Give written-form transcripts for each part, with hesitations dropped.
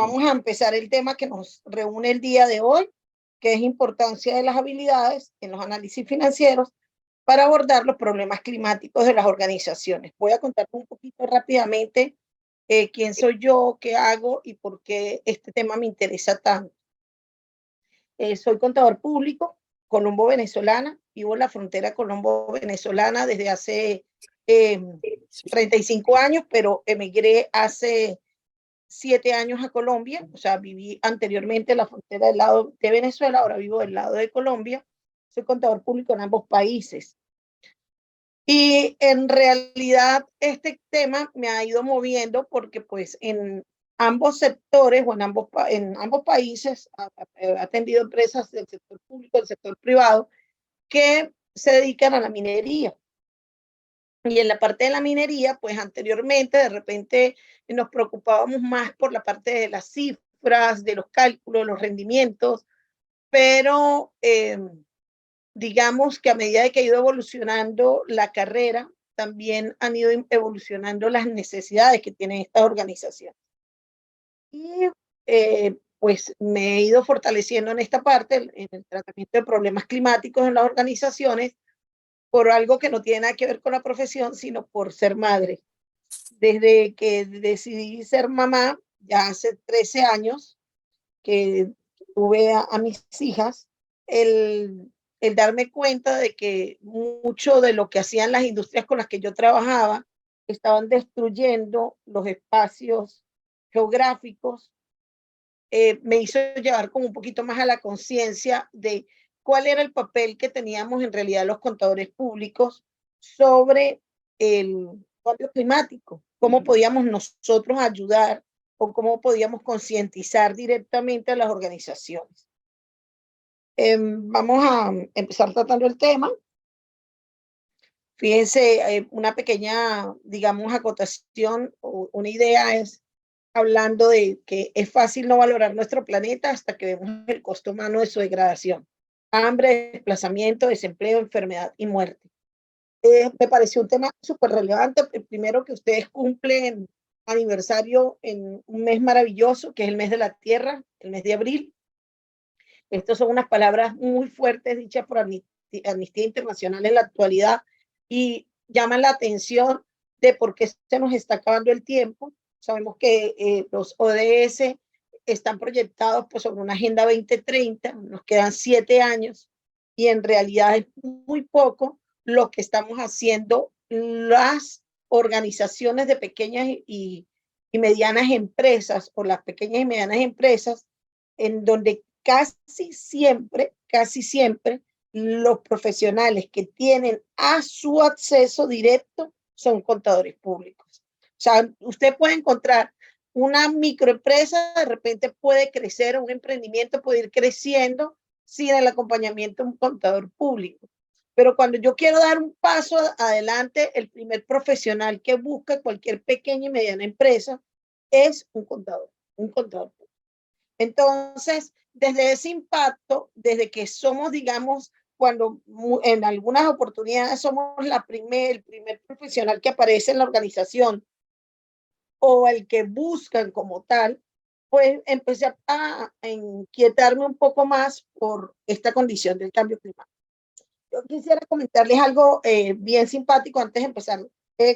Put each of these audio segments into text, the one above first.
vamos a empezar el tema que nos reúne el día de hoy, que es importancia de las habilidades en los análisis financieros para abordar los problemas climáticos de las organizaciones. Voy a contar un poquito rápidamente quién soy yo, qué hago y por qué este tema me interesa tanto. Soy contador público, colombo-venezolana, vivo en la frontera colombo-venezolana desde hace 35 años, pero emigré hace 7 años a Colombia, o sea, viví anteriormente en la frontera del lado de Venezuela, ahora vivo del lado de Colombia, soy contador público en ambos países. Y en realidad este tema me ha ido moviendo porque pues en ambos sectores o en ambos países he atendido empresas del sector público, del sector privado, que se dedican a la minería. Y en la parte de la minería, pues anteriormente de repente nos preocupábamos más por la parte de las cifras, de los cálculos, los rendimientos, pero digamos que a medida de que ha ido evolucionando la carrera, también han ido evolucionando las necesidades que tienen estas organizaciones. Y pues me he ido fortaleciendo en esta parte, en el tratamiento de problemas climáticos en las organizaciones, por algo que no tiene nada que ver con la profesión, sino por ser madre. Desde que decidí ser mamá, ya hace 13 años que tuve a mis hijas, el darme cuenta de que mucho de lo que hacían las industrias con las que yo trabajaba estaban destruyendo los espacios geográficos, me hizo llevar como un poquito más a la conciencia de cuál era el papel que teníamos en realidad los contadores públicos sobre el cambio climático, cómo podíamos nosotros ayudar o cómo podíamos concientizar directamente a las organizaciones. Vamos a empezar tratando el tema. Fíjense, una pequeña, digamos, acotación o una idea es hablando de que es fácil no valorar nuestro planeta hasta que vemos el costo humano de su degradación. Hambre, desplazamiento, desempleo, enfermedad y muerte. Me pareció un tema súper relevante. Primero que ustedes cumplen aniversario en un mes maravilloso, que es el mes de la Tierra, el mes de abril. Estas son unas palabras muy fuertes dichas por Amnistía Internacional en la actualidad y llaman la atención de por qué se nos está acabando el tiempo. Sabemos que los ODS están proyectados pues, sobre una Agenda 2030, nos quedan 7 años y en realidad es muy poco lo que estamos haciendo las organizaciones de pequeñas y medianas empresas o las pequeñas y medianas empresas en donde casi siempre los profesionales que tienen a su acceso directo son contadores públicos. O sea, usted puede encontrar una microempresa, de repente puede crecer, un emprendimiento puede ir creciendo sin el acompañamiento de un contador público. Pero cuando yo quiero dar un paso adelante, el primer profesional que busca cualquier pequeña y mediana empresa es un contador público. Entonces, desde ese impacto, desde que somos, digamos, cuando en algunas oportunidades somos el primer profesional que aparece en la organización o el que buscan como tal, pues empecé a inquietarme un poco más por esta condición del cambio climático. Yo quisiera comentarles algo bien simpático antes de empezar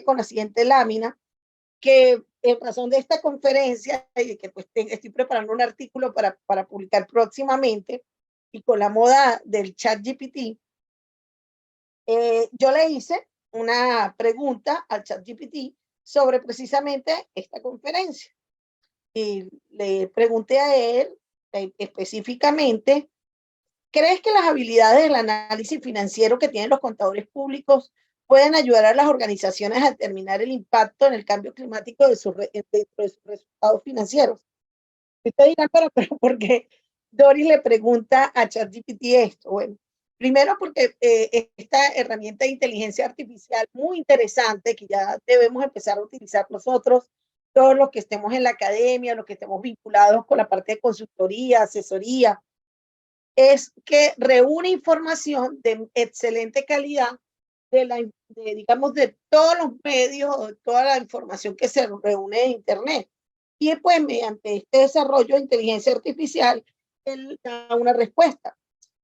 con la siguiente lámina, que en razón de esta conferencia y de que pues, estoy preparando un artículo para publicar próximamente y con la moda del chat GPT, yo le hice una pregunta al chat GPT sobre precisamente esta conferencia. Y le pregunté a él específicamente, ¿crees que las habilidades del análisis financiero que tienen los contadores públicos pueden ayudar a las organizaciones a determinar el impacto en el cambio climático de sus resultados financieros? Usted dirá, pero ¿por qué Doris le pregunta a ChatGPT esto? Bueno, primero porque esta herramienta de inteligencia artificial muy interesante que ya debemos empezar a utilizar nosotros, todos los que estemos en la academia, los que estemos vinculados con la parte de consultoría, asesoría, es que reúne información de excelente calidad digamos, de todos los medios, de toda la información que se reúne en Internet. y pues mediante este desarrollo de inteligencia artificial, él da una respuesta.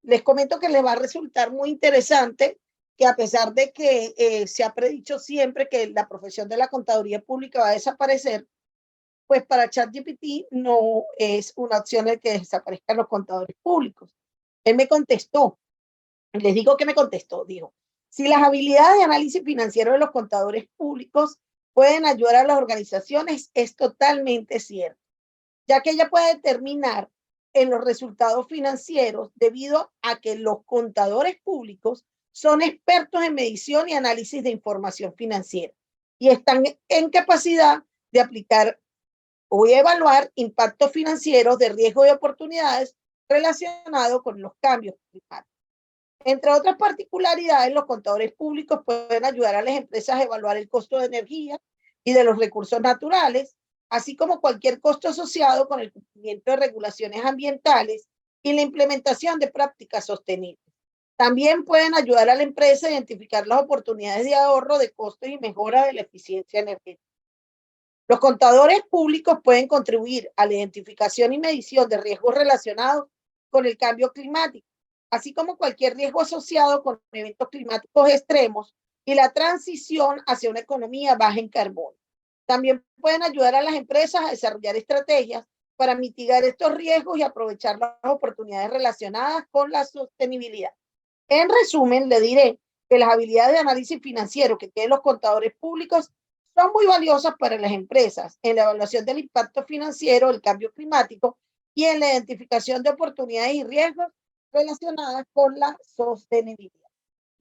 Les comento que les va a resultar muy interesante que a pesar de que se ha predicho siempre que la profesión de la contaduría pública va a desaparecer, pues para ChatGPT no es una opción el que desaparezcan los contadores públicos. Él me contestó, les digo que me contestó, dijo, si las habilidades de análisis financiero de los contadores públicos pueden ayudar a las organizaciones, es totalmente cierto, ya que ella puede determinar en los resultados financieros debido a que los contadores públicos son expertos en medición y análisis de información financiera y están en capacidad de aplicar o evaluar impactos financieros de riesgo y oportunidades relacionados con los cambios climáticos. Entre otras particularidades, los contadores públicos pueden ayudar a las empresas a evaluar el costo de energía y de los recursos naturales, así como cualquier costo asociado con el cumplimiento de regulaciones ambientales y la implementación de prácticas sostenibles. También pueden ayudar a la empresa a identificar las oportunidades de ahorro de costos y mejora de la eficiencia energética. Los contadores públicos pueden contribuir a la identificación y medición de riesgos relacionados con el cambio climático, así como cualquier riesgo asociado con eventos climáticos extremos y la transición hacia una economía baja en carbono. También pueden ayudar a las empresas a desarrollar estrategias para mitigar estos riesgos y aprovechar las oportunidades relacionadas con la sostenibilidad. En resumen, le diré que las habilidades de análisis financiero que tienen los contadores públicos son muy valiosas para las empresas en la evaluación del impacto financiero del cambio climático y en la identificación de oportunidades y riesgos relacionadas con la sostenibilidad.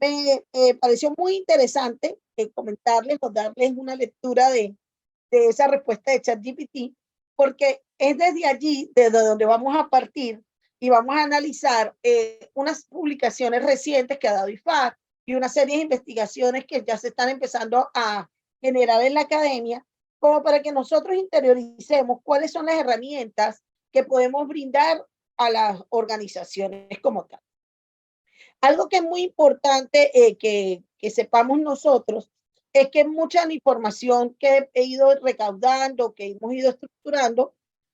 Me pareció muy interesante comentarles o darles una lectura de esa respuesta de ChatGPT, porque es desde allí, desde donde vamos a partir y vamos a analizar unas publicaciones recientes que ha dado IFAC y una serie de investigaciones que ya se están empezando a generar en la academia, como para que nosotros interioricemos cuáles son las herramientas que podemos brindar a las organizaciones como tal. Algo que es muy importante que sepamos nosotros es que mucha de la información que he ido recaudando, que hemos ido estructurando,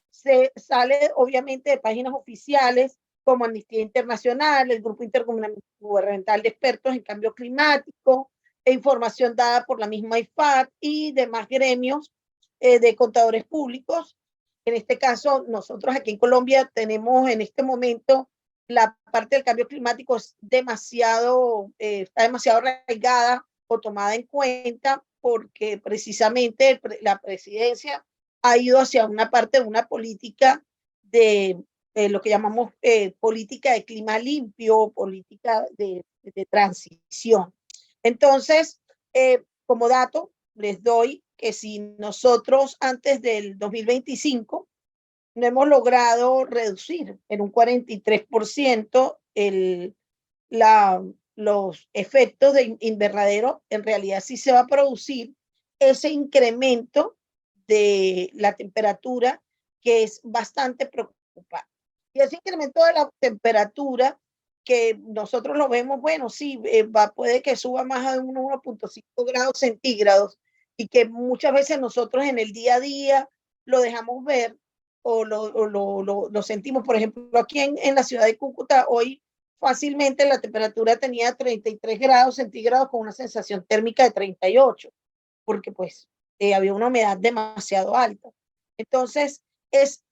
se sale obviamente de páginas oficiales como Amnistía Internacional, el Grupo Intergubernamental de Expertos en Cambio Climático, e información dada por la misma IFAC y demás gremios de contadores públicos. En este caso, nosotros aquí en Colombia tenemos en este momento la parte del cambio climático es demasiado, está demasiado arraigada o tomada en cuenta porque precisamente la presidencia ha ido hacia una parte de una política de lo que llamamos política de clima limpio, política de transición. Entonces, como dato, les doy que si nosotros antes del 2025 no hemos logrado reducir en un 43% los efectos de invernadero, en realidad sí se va a producir ese incremento de la temperatura que es bastante preocupante. Y ese incremento de la temperatura que nosotros lo vemos, bueno, sí, puede que suba más de 1,5 grados centígrados y que muchas veces nosotros en el día a día lo dejamos ver o lo sentimos. Por ejemplo, aquí en la ciudad de Cúcuta, hoy fácilmente la temperatura tenía 33 grados centígrados con una sensación térmica de 38, porque pues había una humedad demasiado alta. Entonces, es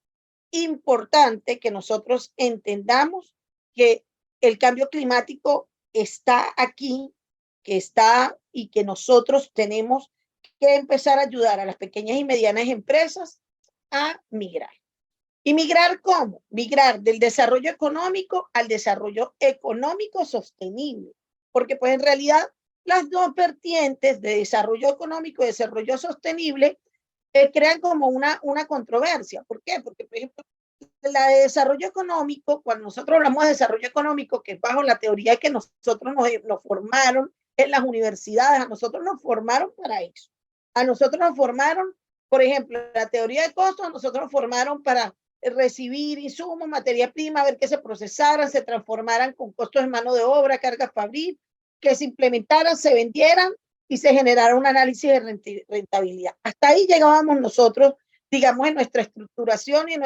importante que nosotros entendamos que el cambio climático está aquí, que está y que nosotros tenemos que empezar a ayudar a las pequeñas y medianas empresas a migrar. ¿Y migrar cómo? Migrar del desarrollo económico al desarrollo económico sostenible, porque pues en realidad las dos vertientes de desarrollo económico y desarrollo sostenible crean como una controversia. ¿Por qué? Porque, por ejemplo, la de desarrollo económico, cuando nosotros hablamos de desarrollo económico, que es bajo la teoría que nosotros nos formaron en las universidades, a nosotros nos formaron para eso. A nosotros nos formaron, por ejemplo, la teoría de costos, a nosotros nos formaron para recibir insumos, materia prima, ver que se procesaran, se transformaran con costos de mano de obra, cargas fabril, que se implementaran, se vendieran y se generara un análisis de rentabilidad. Hasta ahí llegábamos nosotros digamos, en nuestra estructuración y en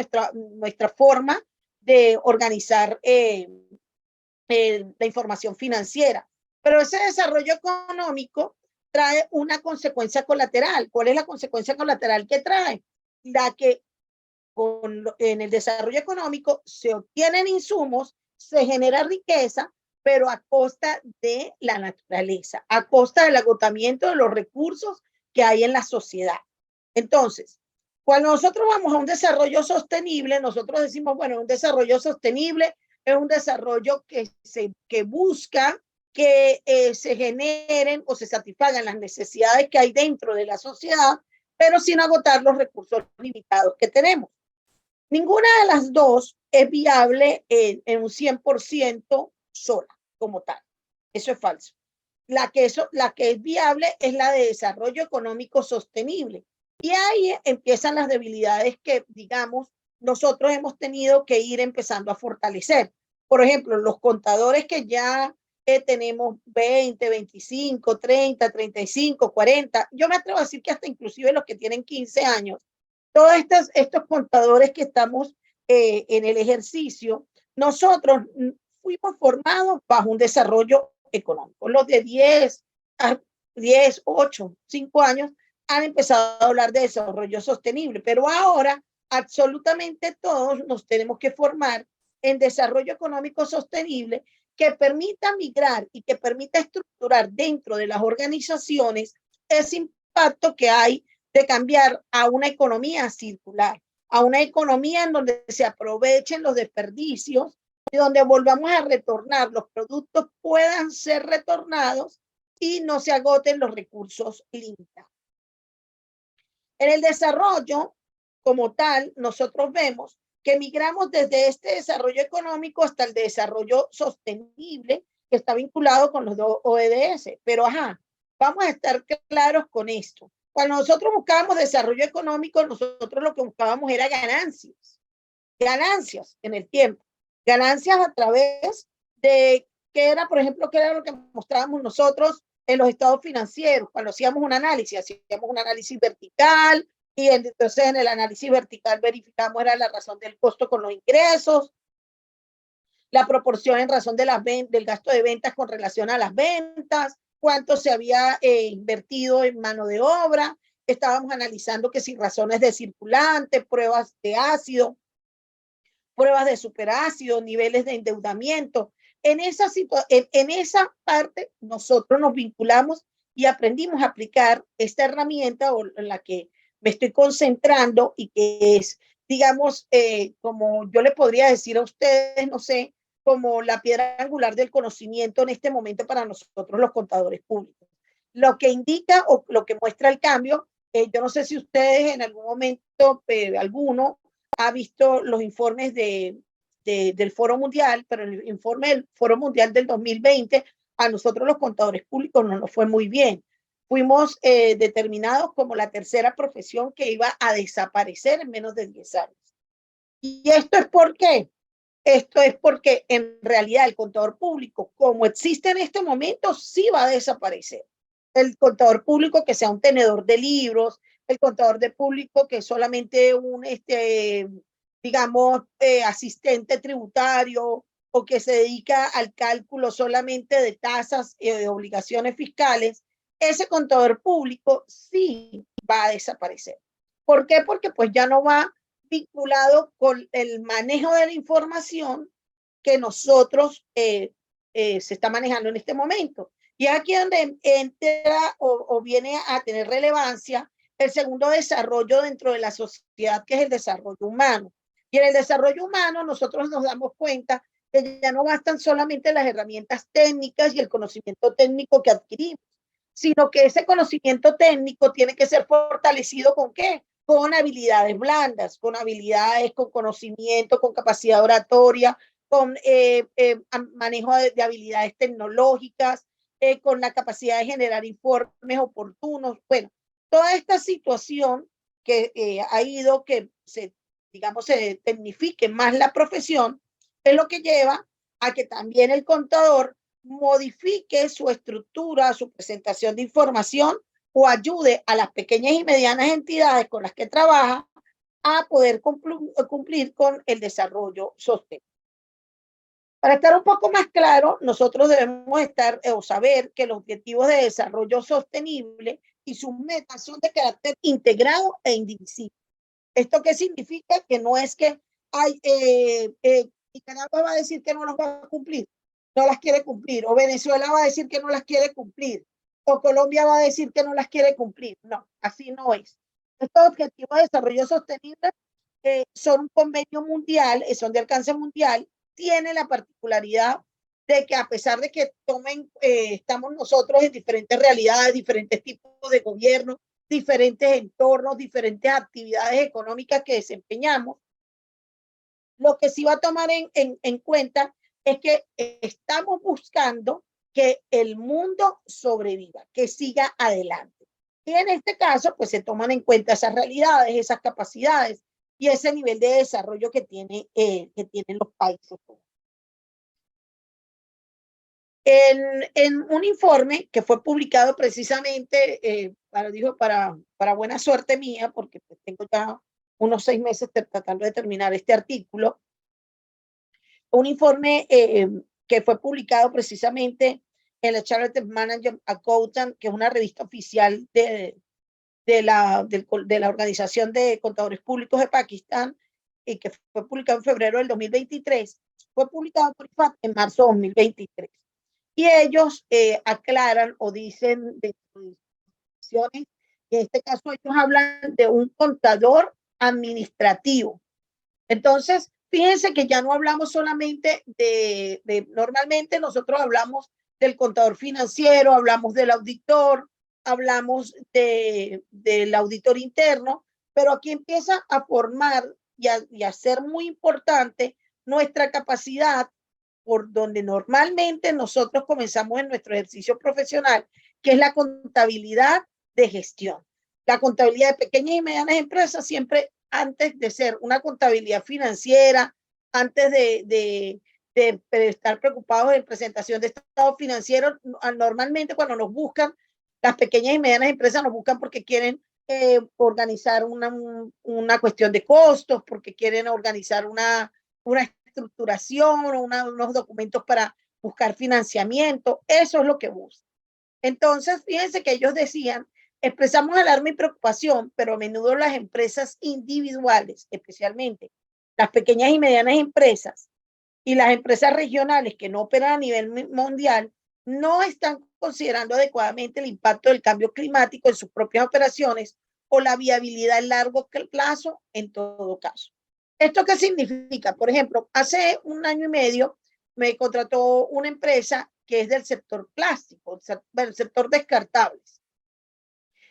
nuestra forma de organizar la información financiera. Pero ese desarrollo económico trae una consecuencia colateral. ¿Cuál es la consecuencia colateral que trae? La que en el desarrollo económico se obtienen insumos, se genera riqueza, pero a costa de la naturaleza, a costa del agotamiento de los recursos que hay en la sociedad. Entonces, cuando nosotros vamos a un desarrollo sostenible, nosotros decimos, bueno, un desarrollo sostenible es un desarrollo que busca que se generen o se satisfagan las necesidades que hay dentro de la sociedad, pero sin agotar los recursos limitados que tenemos. Ninguna de las dos es viable en un 100% sola, como tal. Eso es falso. La que es viable es la de desarrollo económico sostenible. Y ahí empiezan las debilidades que, digamos, nosotros hemos tenido que ir empezando a fortalecer. Por ejemplo, los contadores que ya tenemos 20, 25, 30, 35, 40, yo me atrevo a decir que hasta inclusive los que tienen 15 años, todos estos contadores que estamos en el ejercicio, nosotros fuimos formados bajo un desarrollo económico. Los de 10, 8, 5 años han empezado a hablar de desarrollo sostenible, pero ahora absolutamente todos nos tenemos que formar en desarrollo económico sostenible que permita migrar y que permita estructurar dentro de las organizaciones ese impacto que hay de cambiar a una economía circular, a una economía en donde se aprovechen los desperdicios y donde volvamos a retornar, los productos puedan ser retornados y no se agoten los recursos limitados. En el desarrollo como tal, nosotros vemos que migramos desde este desarrollo económico hasta el desarrollo sostenible que está vinculado con los dos ODS. Pero, vamos a estar claros con esto. Cuando nosotros buscábamos desarrollo económico, nosotros lo que buscábamos era ganancias en el tiempo, ganancias a través de qué era, por ejemplo, qué era lo que mostrábamos nosotros en los estados financieros, cuando hacíamos un análisis vertical, y entonces en el análisis vertical verificamos era la razón del costo con los ingresos, la proporción en razón de del gasto de ventas con relación a las ventas, cuánto se había invertido en mano de obra, estábamos analizando que si razones de circulante, pruebas de ácido, pruebas de superácido, niveles de endeudamiento. En esa parte nosotros nos vinculamos y aprendimos a aplicar esta herramienta en la que me estoy concentrando y que es, digamos, como yo le podría decir a ustedes, no sé, como la piedra angular del conocimiento en este momento para nosotros los contadores públicos. Lo que indica o lo que muestra el cambio, yo no sé si ustedes en algún momento, alguno, ha visto los informes del Foro Mundial, pero el informe del Foro Mundial del 2020, a nosotros los contadores públicos no nos fue muy bien. Fuimos determinados como la tercera profesión que iba a desaparecer en menos de 10 años. ¿Y esto es por qué? Esto es porque en realidad el contador público, como existe en este momento, sí va a desaparecer. El contador público que sea un tenedor de libros, el contador de público que solamente un, digamos, asistente tributario o que se dedica al cálculo solamente de tasas y de obligaciones fiscales, ese contador público sí va a desaparecer. ¿Por qué? Porque pues ya no va vinculado con el manejo de la información que nosotros se está manejando en este momento. Y aquí donde entra o viene a tener relevancia el segundo desarrollo dentro de la sociedad, que es el desarrollo humano. Y en el desarrollo humano nosotros nos damos cuenta que ya no bastan solamente las herramientas técnicas y el conocimiento técnico que adquirimos, sino que ese conocimiento técnico tiene que ser fortalecido ¿con qué? Con habilidades blandas, con habilidades, con conocimiento, con capacidad oratoria, con manejo de habilidades tecnológicas, con la capacidad de generar informes oportunos. Bueno, toda esta situación que ha ido que digamos, se tecnifique más la profesión, es lo que lleva a que también el contador modifique su estructura, su presentación de información o ayude a las pequeñas y medianas entidades con las que trabaja a poder cumplir con el desarrollo sostenible. Para estar un poco más claro, nosotros debemos estar o saber que los objetivos de desarrollo sostenible y sus metas son de carácter integrado e indivisible. ¿Esto qué significa? Que no es que hay, Nicaragua va a decir que no los va a cumplir, no las quiere cumplir, o Venezuela va a decir que no las quiere cumplir, o Colombia va a decir que no las quiere cumplir. No, así no es. Estos objetivos de desarrollo sostenible son un convenio mundial, son de alcance mundial, tiene la particularidad de que a pesar de que estamos nosotros en diferentes realidades, diferentes tipos de gobierno, diferentes entornos, diferentes actividades económicas que desempeñamos, lo que sí va a tomar en cuenta es que estamos buscando que el mundo sobreviva, que siga adelante. Y en este caso, pues se toman en cuenta esas realidades, esas capacidades y ese nivel de desarrollo que tienen los países. En un informe que fue publicado precisamente, para buena suerte mía, porque pues tengo ya unos 6 meses tratando de terminar este artículo, un informe que fue publicado precisamente en la Chartered Management Accountant, que es una revista oficial de la Organización de Contadores Públicos de Pakistán, y que fue publicado en febrero del 2023, fue publicado por IFAT en marzo de 2023. Y ellos aclaran o dicen de que en este caso ellos hablan de un contador administrativo. Entonces, fíjense que ya no hablamos solamente normalmente nosotros hablamos del contador financiero, hablamos del auditor, hablamos del auditor interno, pero aquí empieza a formar y a ser muy importante nuestra capacidad por donde normalmente nosotros comenzamos en nuestro ejercicio profesional, que es la contabilidad de gestión. La contabilidad de pequeñas y medianas empresas siempre antes de ser una contabilidad financiera, antes de estar preocupados en presentación de estados financieros, normalmente cuando nos buscan, las pequeñas y medianas empresas nos buscan porque quieren organizar una cuestión de costos, porque quieren organizar una estructuración o unos documentos para buscar financiamiento. Eso es lo que buscan. Entonces, fíjense que ellos decían, expresamos alarma y preocupación, pero a menudo las empresas individuales, especialmente las pequeñas y medianas empresas y las empresas regionales que no operan a nivel mundial, no están considerando adecuadamente el impacto del cambio climático en sus propias operaciones o la viabilidad a largo plazo en todo caso. ¿Esto qué significa? Por ejemplo, hace un año y medio me contrató una empresa que es del sector plástico, el sector descartables.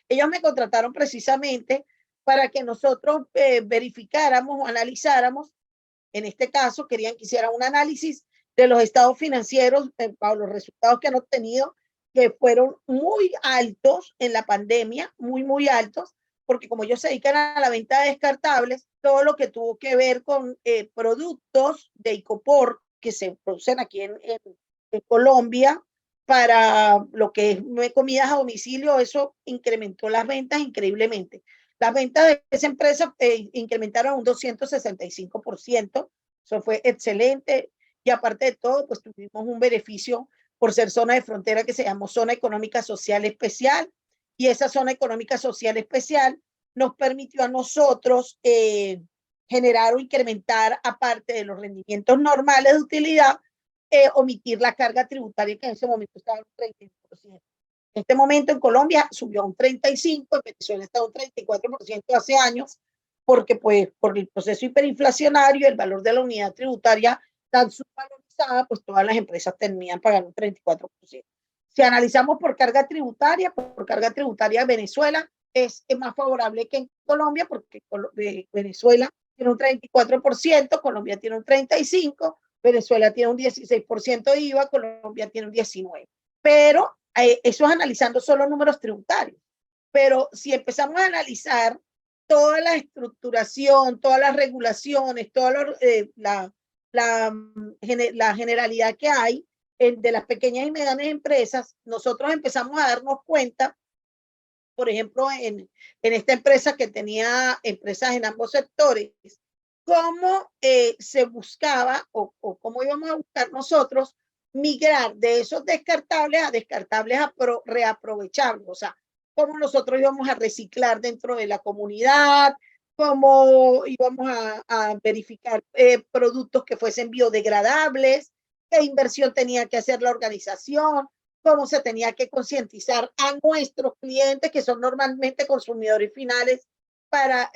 Ellos me contrataron precisamente para que nosotros verificáramos o analizáramos. En este caso, querían que hiciera un análisis de los estados financieros, para los resultados que han obtenido, que fueron muy altos en la pandemia, muy, muy altos, porque como ellos se dedican a la venta de descartables, todo lo que tuvo que ver con productos de Icopor que se producen aquí en Colombia para lo que es comidas a domicilio, eso incrementó las ventas increíblemente. Las ventas de esa empresa incrementaron un 265%. Eso fue excelente. Y aparte de todo, pues tuvimos un beneficio por ser zona de frontera que se llamó Zona Económica Social Especial. Y esa Zona Económica Social Especial nos permitió a nosotros generar o incrementar, aparte de los rendimientos normales de utilidad, omitir la carga tributaria que en ese momento estaba en un 30%. En este momento en Colombia subió a un 35%, en Venezuela está a un 34% hace años, porque pues por el proceso hiperinflacionario, el valor de la unidad tributaria tan subvalorizada, pues todas las empresas terminan pagando un 34%. Si analizamos por carga tributaria Venezuela es más favorable que en Colombia, porque Venezuela tiene un 34%, Colombia tiene un 35%, Venezuela tiene un 16% de IVA, Colombia tiene un 19%. Pero eso es analizando solo números tributarios. Pero si empezamos a analizar toda la estructuración, todas las regulaciones, toda la generalidad que hay de las pequeñas y medianas empresas, nosotros empezamos a darnos cuenta por ejemplo, en esta empresa que tenía empresas en ambos sectores, cómo se buscaba o cómo íbamos a buscar nosotros migrar de esos descartables a descartables a reaprovechables, o sea, cómo nosotros íbamos a reciclar dentro de la comunidad, cómo íbamos a verificar productos que fuesen biodegradables, qué inversión tenía que hacer la organización, cómo se tenía que concientizar a nuestros clientes, que son normalmente consumidores finales, para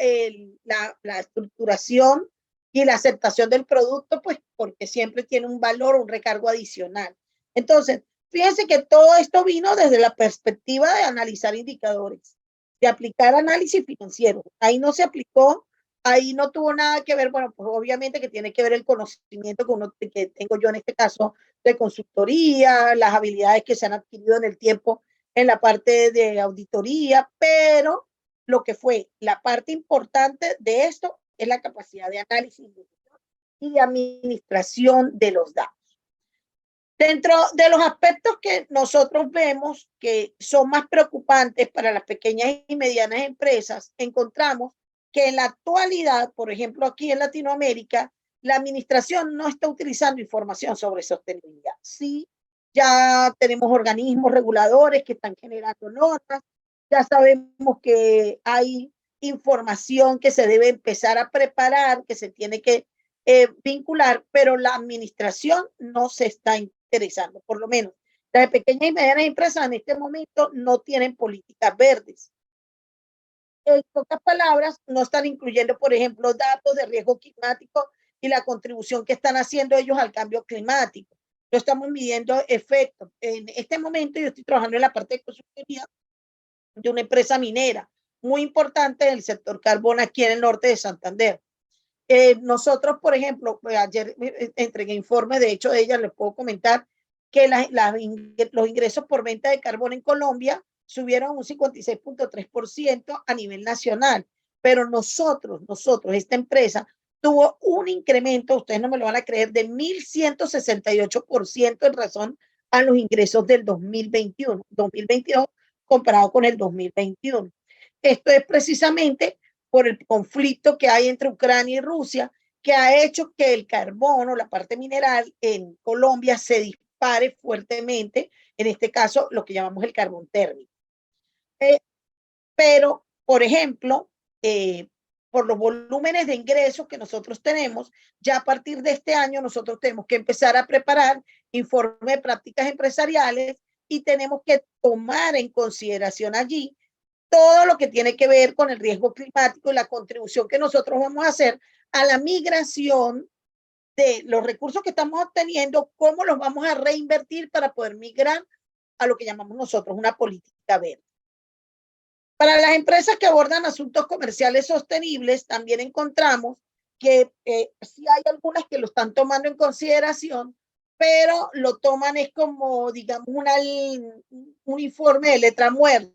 la estructuración y la aceptación del producto, pues porque siempre tiene un valor, un recargo adicional. Entonces, fíjense que todo esto vino desde la perspectiva de analizar indicadores, de aplicar análisis financiero. Ahí no se aplicó, ahí no tuvo nada que ver, bueno, pues obviamente que tiene que ver el conocimiento que tengo yo en este caso de consultoría, las habilidades que se han adquirido en el tiempo en la parte de auditoría, pero lo que fue la parte importante de esto es la capacidad de análisis y de administración de los datos. Dentro de los aspectos que nosotros vemos que son más preocupantes para las pequeñas y medianas empresas, encontramos que en la actualidad, por ejemplo, aquí en Latinoamérica, la administración no está utilizando información sobre sostenibilidad. Sí, ya tenemos organismos reguladores que están generando normas, ya sabemos que hay información que se debe empezar a preparar, que se tiene que vincular, pero la administración no se está interesando, por lo menos las pequeñas y medianas empresas en este momento no tienen políticas verdes. En pocas palabras, no están incluyendo, por ejemplo, datos de riesgo climático y la contribución que están haciendo ellos al cambio climático. No estamos midiendo efectos. En este momento yo estoy trabajando en la parte de consultoría de una empresa minera muy importante en el sector carbón aquí en el norte de Santander. Nosotros, por ejemplo, ayer entregué informe, de hecho, de ella les puedo comentar que los ingresos por venta de carbón en Colombia subieron un 56.3% a nivel nacional, pero nosotros, esta empresa, tuvo un incremento, ustedes no me lo van a creer, de 1.168% en razón a los ingresos del 2022 comparado con el 2021. Esto es precisamente por el conflicto que hay entre Ucrania y Rusia, que ha hecho que el carbón o la parte mineral en Colombia se dispare fuertemente, en este caso lo que llamamos el carbón térmico. Pero, por ejemplo, por los volúmenes de ingresos que nosotros tenemos, ya a partir de este año nosotros tenemos que empezar a preparar informe de prácticas empresariales y tenemos que tomar en consideración allí todo lo que tiene que ver con el riesgo climático y la contribución que nosotros vamos a hacer a la migración de los recursos que estamos obteniendo, cómo los vamos a reinvertir para poder migrar a lo que llamamos nosotros una política verde. Para las empresas que abordan asuntos comerciales sostenibles, también encontramos que sí hay algunas que lo están tomando en consideración, pero lo toman es como, digamos, un informe de letra muerta.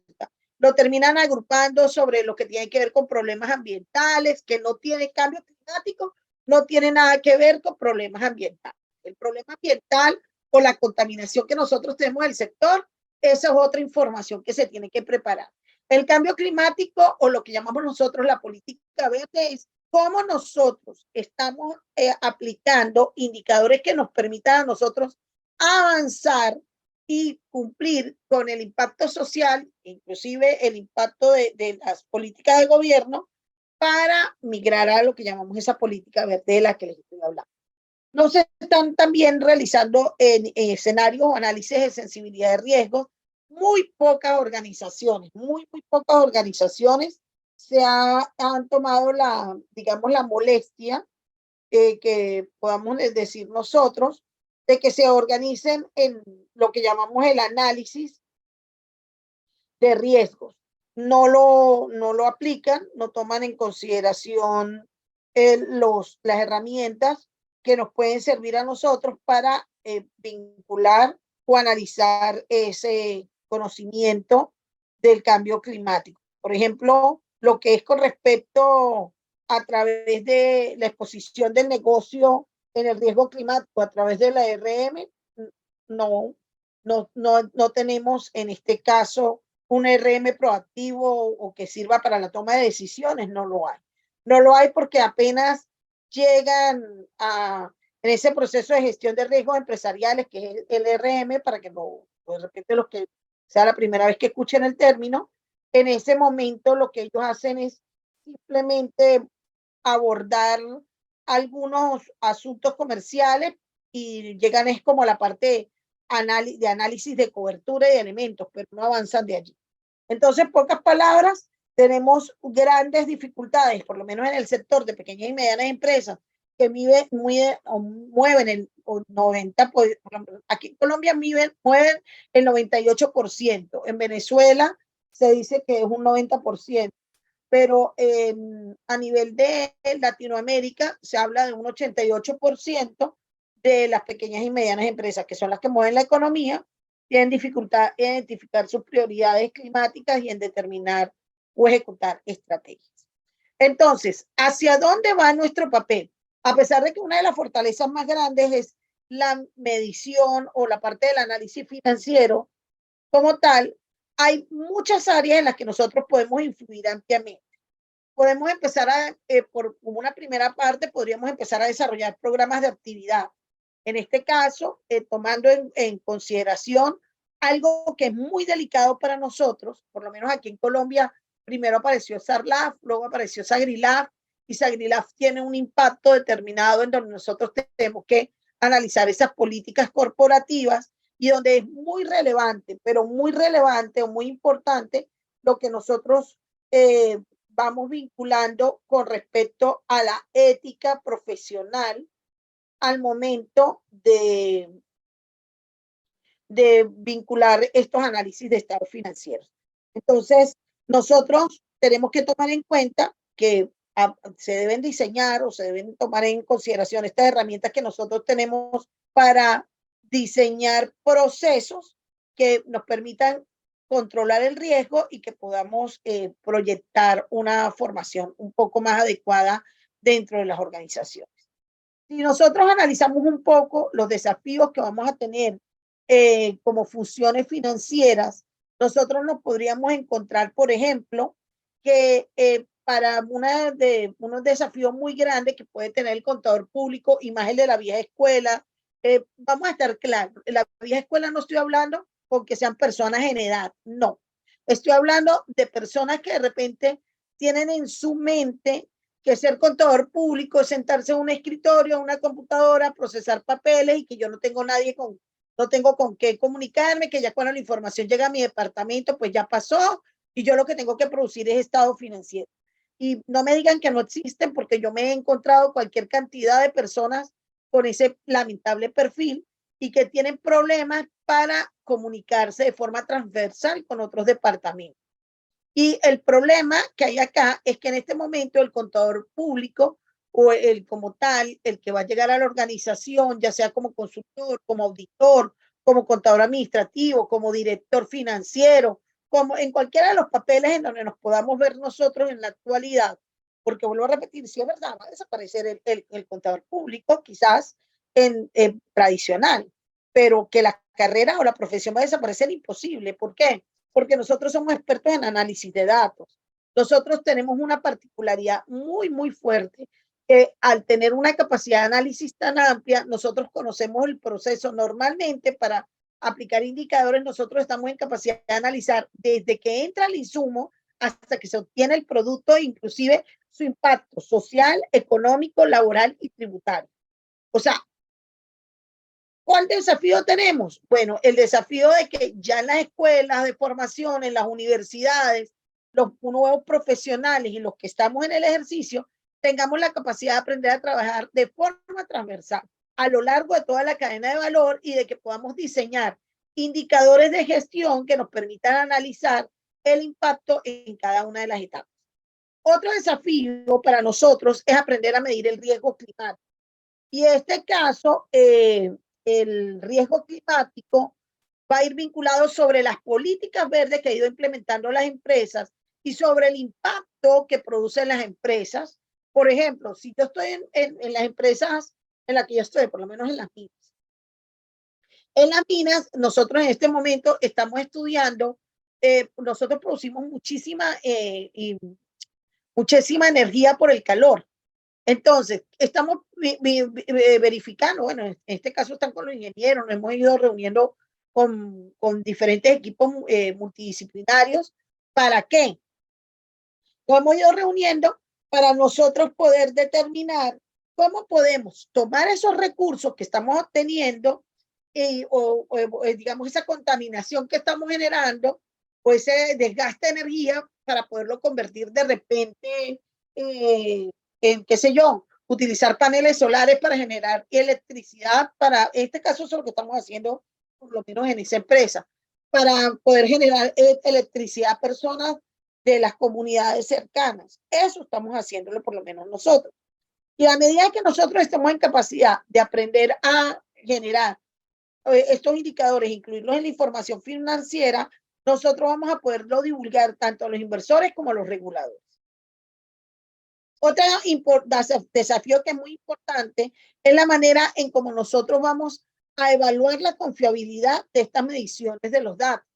Lo terminan agrupando sobre lo que tiene que ver con problemas ambientales, que no tiene cambio climático, no tiene nada que ver con problemas ambientales. El problema ambiental o la contaminación que nosotros tenemos en el sector, esa es otra información que se tiene que preparar. El cambio climático o lo que llamamos nosotros la política verde es cómo nosotros estamos aplicando indicadores que nos permitan a nosotros avanzar y cumplir con el impacto social, inclusive el impacto de las políticas de gobierno para migrar a lo que llamamos esa política verde de la que les estoy hablando. No se están también realizando en escenarios o análisis de sensibilidad de riesgos. Muy pocas organizaciones han tomado digamos, la molestia que podamos decir nosotros, de que se organicen en lo que llamamos el análisis de riesgos. No lo aplican, no toman en consideración las herramientas que nos pueden servir a nosotros para vincular o analizar ese conocimiento del cambio climático. Por ejemplo, lo que es con respecto a través de la exposición del negocio en el riesgo climático a través de la RM, no tenemos en este caso un RM proactivo o que sirva para la toma de decisiones, no lo hay. No lo hay porque apenas llegan en ese proceso de gestión de riesgos empresariales, que es el RM, para que de repente los que sea la primera vez que escuchen el término, en ese momento lo que ellos hacen es simplemente abordar algunos asuntos comerciales y llegan es como la parte de análisis de cobertura y de elementos, pero no avanzan de allí. Entonces, en pocas palabras, tenemos grandes dificultades, por lo menos en el sector de pequeñas y medianas empresas, que mueven el 90%, aquí en Colombia mueven el 98%, en Venezuela se dice que es un 90%, pero a nivel de Latinoamérica se habla de un 88% de las pequeñas y medianas empresas, que son las que mueven la economía, tienen dificultad en identificar sus prioridades climáticas y en determinar o ejecutar estrategias. Entonces, ¿hacia dónde va nuestro papel? A pesar de que una de las fortalezas más grandes es la medición o la parte del análisis financiero como tal, hay muchas áreas en las que nosotros podemos influir ampliamente. Podemos empezar por una primera parte, podríamos empezar a desarrollar programas de actividad. En este caso, tomando en consideración algo que es muy delicado para nosotros, por lo menos aquí en Colombia, primero apareció SARLAF, luego apareció SAGRILAF, y SAGRILAF tiene un impacto determinado en donde nosotros tenemos que analizar esas políticas corporativas y donde es muy relevante, pero muy relevante o muy importante lo que nosotros vamos vinculando con respecto a la ética profesional al momento de vincular estos análisis de estado financiero. Entonces, nosotros tenemos que tomar en cuenta que se deben diseñar o se deben tomar en consideración estas herramientas que nosotros tenemos para diseñar procesos que nos permitan controlar el riesgo y que podamos proyectar una formación un poco más adecuada dentro de las organizaciones. Si nosotros analizamos un poco los desafíos que vamos a tener como funciones financieras, nosotros nos podríamos encontrar, por ejemplo, que para unos desafíos muy grandes que puede tener el contador público y más el de la vieja escuela, vamos a estar claros, en la vieja escuela no estoy hablando con que sean personas en edad, no. Estoy hablando de personas que de repente tienen en su mente que ser contador público es sentarse en un escritorio, en una computadora, procesar papeles y que yo no tengo no tengo con qué comunicarme, que ya cuando la información llega a mi departamento, pues ya pasó y yo lo que tengo que producir es estado financiero. Y no me digan que no existen porque yo me he encontrado cualquier cantidad de personas con ese lamentable perfil y que tienen problemas para comunicarse de forma transversal con otros departamentos. Y el problema que hay acá es que en este momento el contador público o el como tal, el que va a llegar a la organización, ya sea como consultor, como auditor, como contador administrativo, como director financiero, como en cualquiera de los papeles en donde nos podamos ver nosotros en la actualidad, porque vuelvo a repetir, si es verdad, va a desaparecer el contador público, quizás en tradicional, pero que la carrera o la profesión va a desaparecer imposible. ¿Por qué? Porque nosotros somos expertos en análisis de datos. Nosotros tenemos una particularidad muy, muy fuerte, que al tener una capacidad de análisis tan amplia, nosotros conocemos el proceso. Normalmente para aplicar indicadores, nosotros estamos en capacidad de analizar desde que entra el insumo hasta que se obtiene el producto, inclusive su impacto social, económico, laboral y tributario. O sea, ¿cuál desafío tenemos? Bueno, el desafío de que ya en las escuelas de formación, en las universidades, los nuevos profesionales y los que estamos en el ejercicio, tengamos la capacidad de aprender a trabajar de forma transversal a lo largo de toda la cadena de valor y de que podamos diseñar indicadores de gestión que nos permitan analizar el impacto en cada una de las etapas. Otro desafío para nosotros es aprender a medir el riesgo climático. Y en este caso, el riesgo climático va a ir vinculado sobre las políticas verdes que ha ido implementando las empresas y sobre el impacto que producen las empresas. Por ejemplo, si yo estoy en las empresas en las que yo estoy, por lo menos en las minas. En las minas, nosotros en este momento estamos estudiando nosotros producimos muchísima energía por el calor. Entonces, estamos verificando, bueno, en este caso están con los ingenieros, nos hemos ido reuniendo con diferentes equipos multidisciplinarios. ¿Para qué? Nos hemos ido reuniendo para nosotros poder determinar cómo podemos tomar esos recursos que estamos obteniendo o digamos esa contaminación que estamos generando o ese desgaste de energía para poderlo convertir de repente en, qué sé yo, utilizar paneles solares para generar electricidad. Para este caso, eso es lo que estamos haciendo, por lo menos en esa empresa, para poder generar electricidad a personas de las comunidades cercanas. Eso estamos haciéndolo por lo menos nosotros. Y a medida que nosotros estemos en capacidad de aprender a generar estos indicadores, incluirlos en la información financiera, nosotros vamos a poderlo divulgar tanto a los inversores como a los reguladores. Otro desafío que es muy importante es la manera en cómo nosotros vamos a evaluar la confiabilidad de estas mediciones de los datos.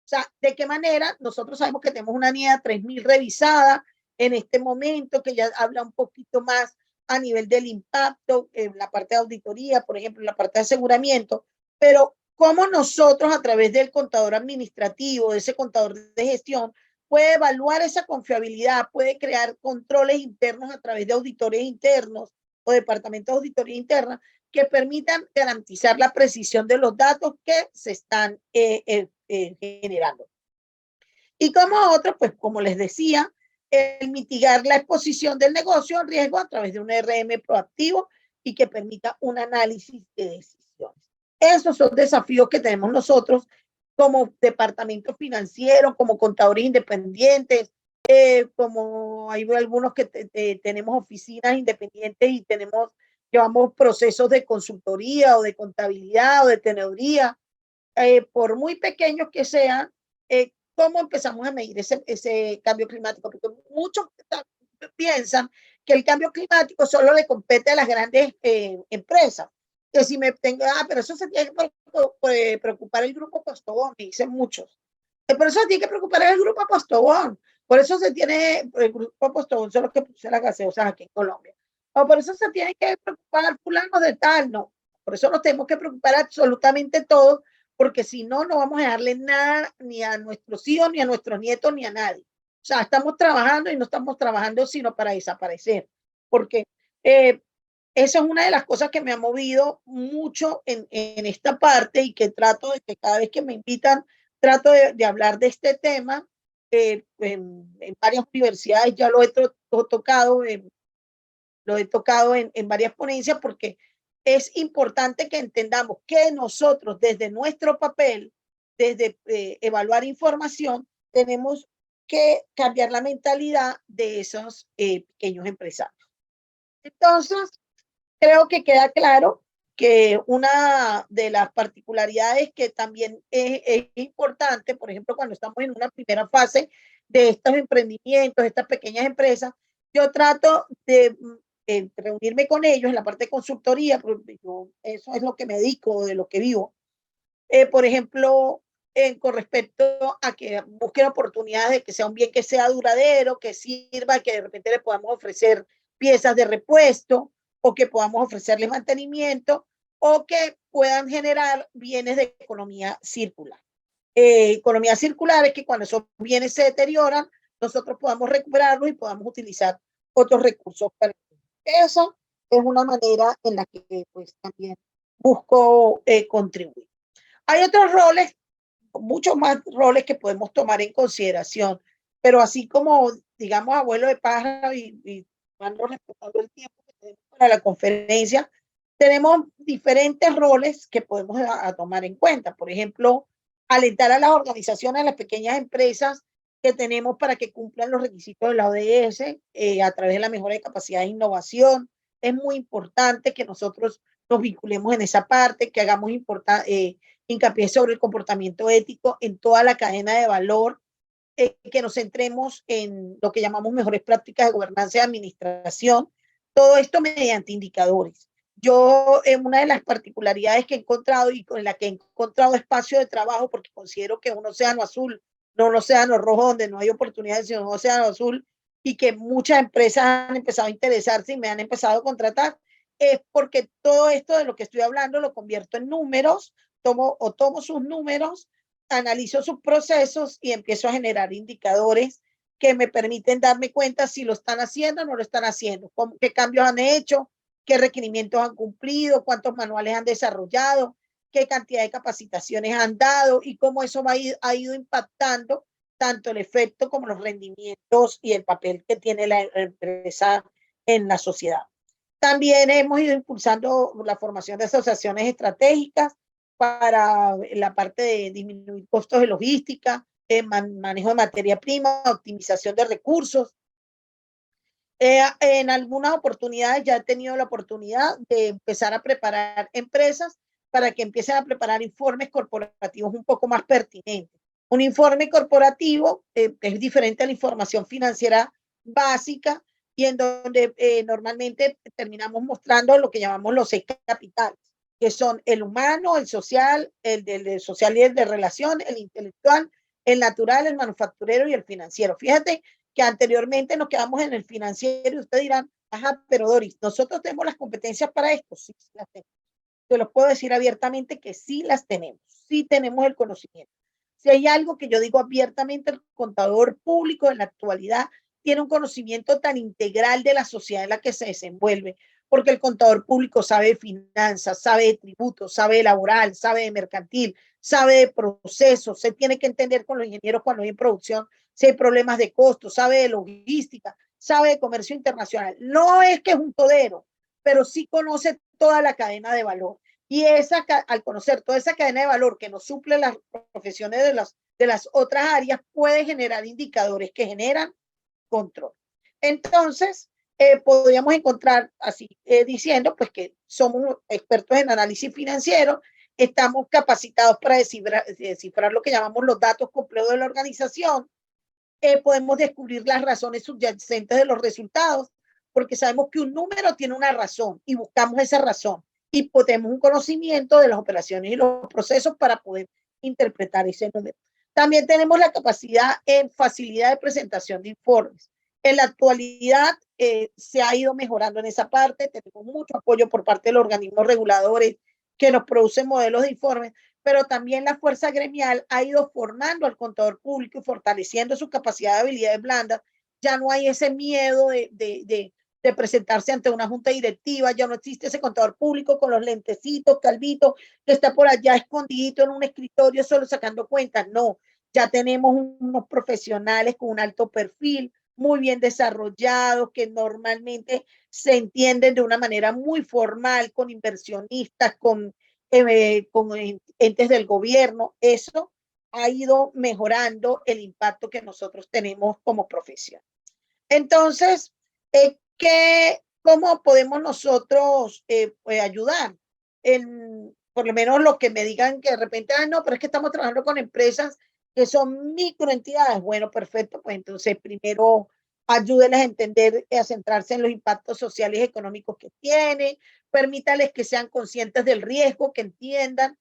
O sea, de qué manera nosotros sabemos que tenemos una NIA 3000 revisada en este momento, que ya habla un poquito más a nivel del impacto en la parte de auditoría, por ejemplo, en la parte de aseguramiento, pero cómo nosotros a través del contador administrativo, de ese contador de gestión, puede evaluar esa confiabilidad, puede crear controles internos a través de auditores internos o departamentos de auditoría interna que permitan garantizar la precisión de los datos que se están generando. Y como otro, pues como les decía, el mitigar la exposición del negocio al riesgo a través de un RM proactivo y que permita un análisis de decisiones. Esos son desafíos que tenemos nosotros como departamento financiero, como contadores independientes, como hay algunos que tenemos oficinas independientes y llevamos procesos de consultoría o de contabilidad o de teneduría, por muy pequeños que sean, cómo empezamos a medir ese cambio climático, porque muchos piensan que el cambio climático solo le compete a las grandes empresas. Que si me tengo, pero eso se tiene que preocupar el grupo Postobón, dicen muchos. Por eso se tiene que preocupar el grupo Postobón. Por eso se tiene, el grupo Postobón son los que pusieron las gaseosas aquí en Colombia. O por eso se tiene que preocupar fulano de tal, no. Por eso nos tenemos que preocupar absolutamente todos, porque si no, no vamos a darle nada ni a nuestros hijos, ni a nuestros nietos, ni a nadie. O sea, estamos trabajando y no estamos trabajando sino para desaparecer, porque esa es una de las cosas que me ha movido mucho en esta parte y que trato de que cada vez que me invitan, trato de hablar de este tema. En varias universidades ya lo he tocado, en varias ponencias, porque es importante que entendamos que nosotros desde nuestro papel, desde evaluar información, tenemos que cambiar la mentalidad de esos pequeños empresarios. Entonces, creo que queda claro que una de las particularidades que también es importante, por ejemplo, cuando estamos en una primera fase de estos emprendimientos, estas pequeñas empresas, yo trato de reunirme con ellos en la parte de consultoría, porque eso es lo que me dedico, de lo que vivo. Por ejemplo, con respecto a que busquen oportunidades de que sea un bien que sea duradero, que sirva, que de repente le podamos ofrecer piezas de repuesto o que podamos ofrecerles mantenimiento o que puedan generar bienes de economía circular. Economía circular es que cuando esos bienes se deterioran, nosotros podamos recuperarlos y podamos utilizar otros recursos. Eso es una manera en la que pues también busco contribuir. Hay otros roles, muchos más roles que podemos tomar en consideración, pero así como, digamos, abuelo de pájaro y respetando el tiempo que tenemos para la conferencia, tenemos diferentes roles que podemos tomar en cuenta. Por ejemplo, alentar a las organizaciones, a las pequeñas empresas que tenemos para que cumplan los requisitos de la ODS a través de la mejora de capacidad de innovación. Es muy importante que nosotros nos vinculemos en esa parte, que hagamos hincapié sobre el comportamiento ético en toda la cadena de valor, que nos centremos en lo que llamamos mejores prácticas de gobernanza y administración, todo esto mediante indicadores. Yo, una de las particularidades que he encontrado y con la que he encontrado espacio de trabajo, porque considero que un océano azul no un océano rojo donde no hay oportunidades, sino un océano azul, y que muchas empresas han empezado a interesarse y me han empezado a contratar, es porque todo esto de lo que estoy hablando lo convierto en números, tomo sus números, analizo sus procesos y empiezo a generar indicadores que me permiten darme cuenta si lo están haciendo o no lo están haciendo, qué cambios han hecho, qué requerimientos han cumplido, cuántos manuales han desarrollado, qué cantidad de capacitaciones han dado y cómo eso ha ido impactando tanto el efecto como los rendimientos y el papel que tiene la empresa en la sociedad. También hemos ido impulsando la formación de asociaciones estratégicas para la parte de disminuir costos de logística, manejo de materia prima, optimización de recursos. En algunas oportunidades ya he tenido la oportunidad de empezar a preparar empresas para que empiecen a preparar informes corporativos un poco más pertinentes. Un informe corporativo es diferente a la información financiera básica y en donde normalmente terminamos mostrando lo que llamamos los 6 capitales, que son el humano, el social, el social y el de relación, el intelectual, el natural, el manufacturero y el financiero. Fíjate que anteriormente nos quedamos en el financiero y ustedes dirán, ajá, pero Doris, nosotros tenemos las competencias para esto. Sí, sí las tenemos. Te los puedo decir abiertamente que sí tenemos el conocimiento. Si hay algo que yo digo abiertamente, el contador público en la actualidad tiene un conocimiento tan integral de la sociedad en la que se desenvuelve, porque el contador público sabe de finanzas, sabe de tributos, sabe de laboral, sabe de mercantil, sabe de procesos, se tiene que entender con los ingenieros cuando hay en producción si hay problemas de costos, sabe de logística, sabe de comercio internacional. No es que es un todero, pero sí conoce toda la cadena de valor. Y al conocer toda esa cadena de valor que nos suple las profesiones de las otras áreas, puede generar indicadores que generan control. Entonces, podríamos encontrar así diciendo pues que somos expertos en análisis financiero, estamos capacitados para descifrar lo que llamamos los datos complejos de la organización, podemos descubrir las razones subyacentes de los resultados, porque sabemos que un número tiene una razón y buscamos esa razón y tenemos un conocimiento de las operaciones y los procesos para poder interpretar ese número. También tenemos la capacidad en facilidad de presentación de informes. En la actualidad se ha ido mejorando en esa parte, tenemos mucho apoyo por parte de los organismos reguladores que nos producen modelos de informes, pero también la fuerza gremial ha ido formando al contador público y fortaleciendo su capacidad de habilidades blandas. Ya no hay ese miedo de presentarse ante una junta directiva, ya no existe ese contador público con los lentecitos, calvito, que está por allá escondidito en un escritorio solo sacando cuentas. No, ya tenemos unos profesionales con un alto perfil, muy bien desarrollados, que normalmente se entienden de una manera muy formal con inversionistas, con entes del gobierno. Eso ha ido mejorando el impacto que nosotros tenemos como profesión. Entonces, ¿cómo podemos nosotros ayudar? Por lo menos lo que me digan que de repente, no, pero es que estamos trabajando con empresas que son microentidades. Bueno, perfecto, pues entonces primero ayúdenles a entender, a centrarse en los impactos sociales y económicos que tiene, permítales que sean conscientes del riesgo, que entiendan.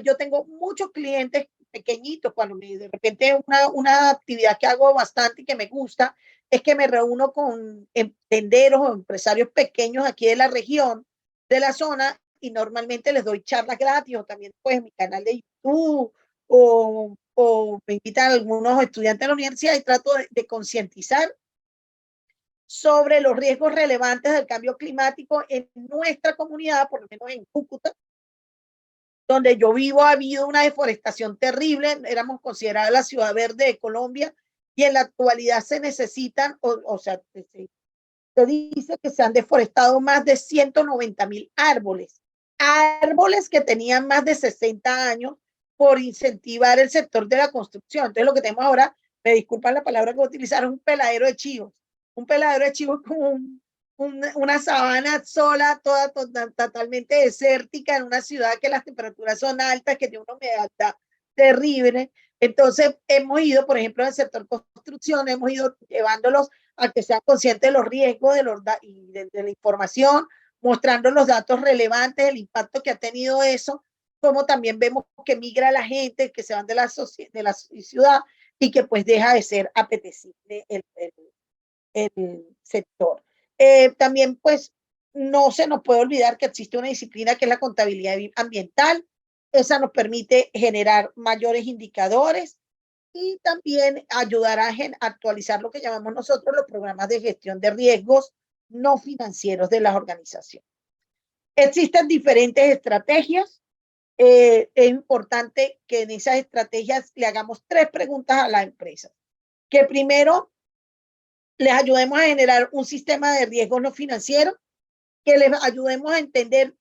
Yo tengo muchos clientes pequeñitos, cuando de repente una actividad que hago bastante y que me gusta, es que me reúno con tenderos o empresarios pequeños aquí de la región, de la zona, y normalmente les doy charlas gratis o también pues en mi canal de YouTube o me invitan algunos estudiantes de la universidad y trato de concientizar sobre los riesgos relevantes del cambio climático en nuestra comunidad, por lo menos en Cúcuta, donde yo vivo. Ha habido una deforestación terrible, éramos consideradas la ciudad verde de Colombia y en la actualidad se necesitan, o sea, se dice que se han deforestado más de 190,000 árboles, árboles que tenían más de 60 años por incentivar el sector de la construcción. Entonces lo que tenemos ahora, me disculpan la palabra que utilizaron, un peladero de chivos. Un peladero de chivos como una sabana sola, totalmente desértica en una ciudad que las temperaturas son altas, que tiene una humedad terrible. Entonces hemos ido, por ejemplo, en el sector construcción, hemos ido llevándolos a que sean conscientes de los riesgos y de la información, mostrando los datos relevantes, el impacto que ha tenido eso, como también vemos que migra la gente, que se van de la ciudad. y que pues deja de ser apetecible el sector. También pues no se nos puede olvidar que existe una disciplina que es la contabilidad ambiental. Esa nos permite generar mayores indicadores y también ayudar a actualizar lo que llamamos nosotros los programas de gestión de riesgos no financieros de las organizaciones. Existen diferentes estrategias. Es importante que en esas estrategias le hagamos 3 preguntas a la empresa. Que primero les ayudemos a generar un sistema de riesgos no financieros, que les ayudemos a entender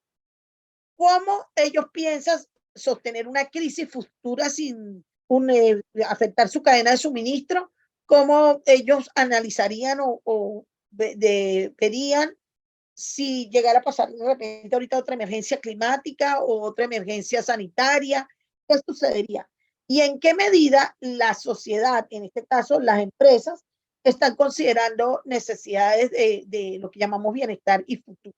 cómo ellos piensan sostener una crisis futura sin afectar su cadena de suministro, cómo ellos analizarían o verían si llegara a pasar de repente ahorita otra emergencia climática o otra emergencia sanitaria, ¿qué sucedería? Y en qué medida la sociedad, en este caso las empresas, están considerando necesidades de lo que llamamos bienestar y futuro.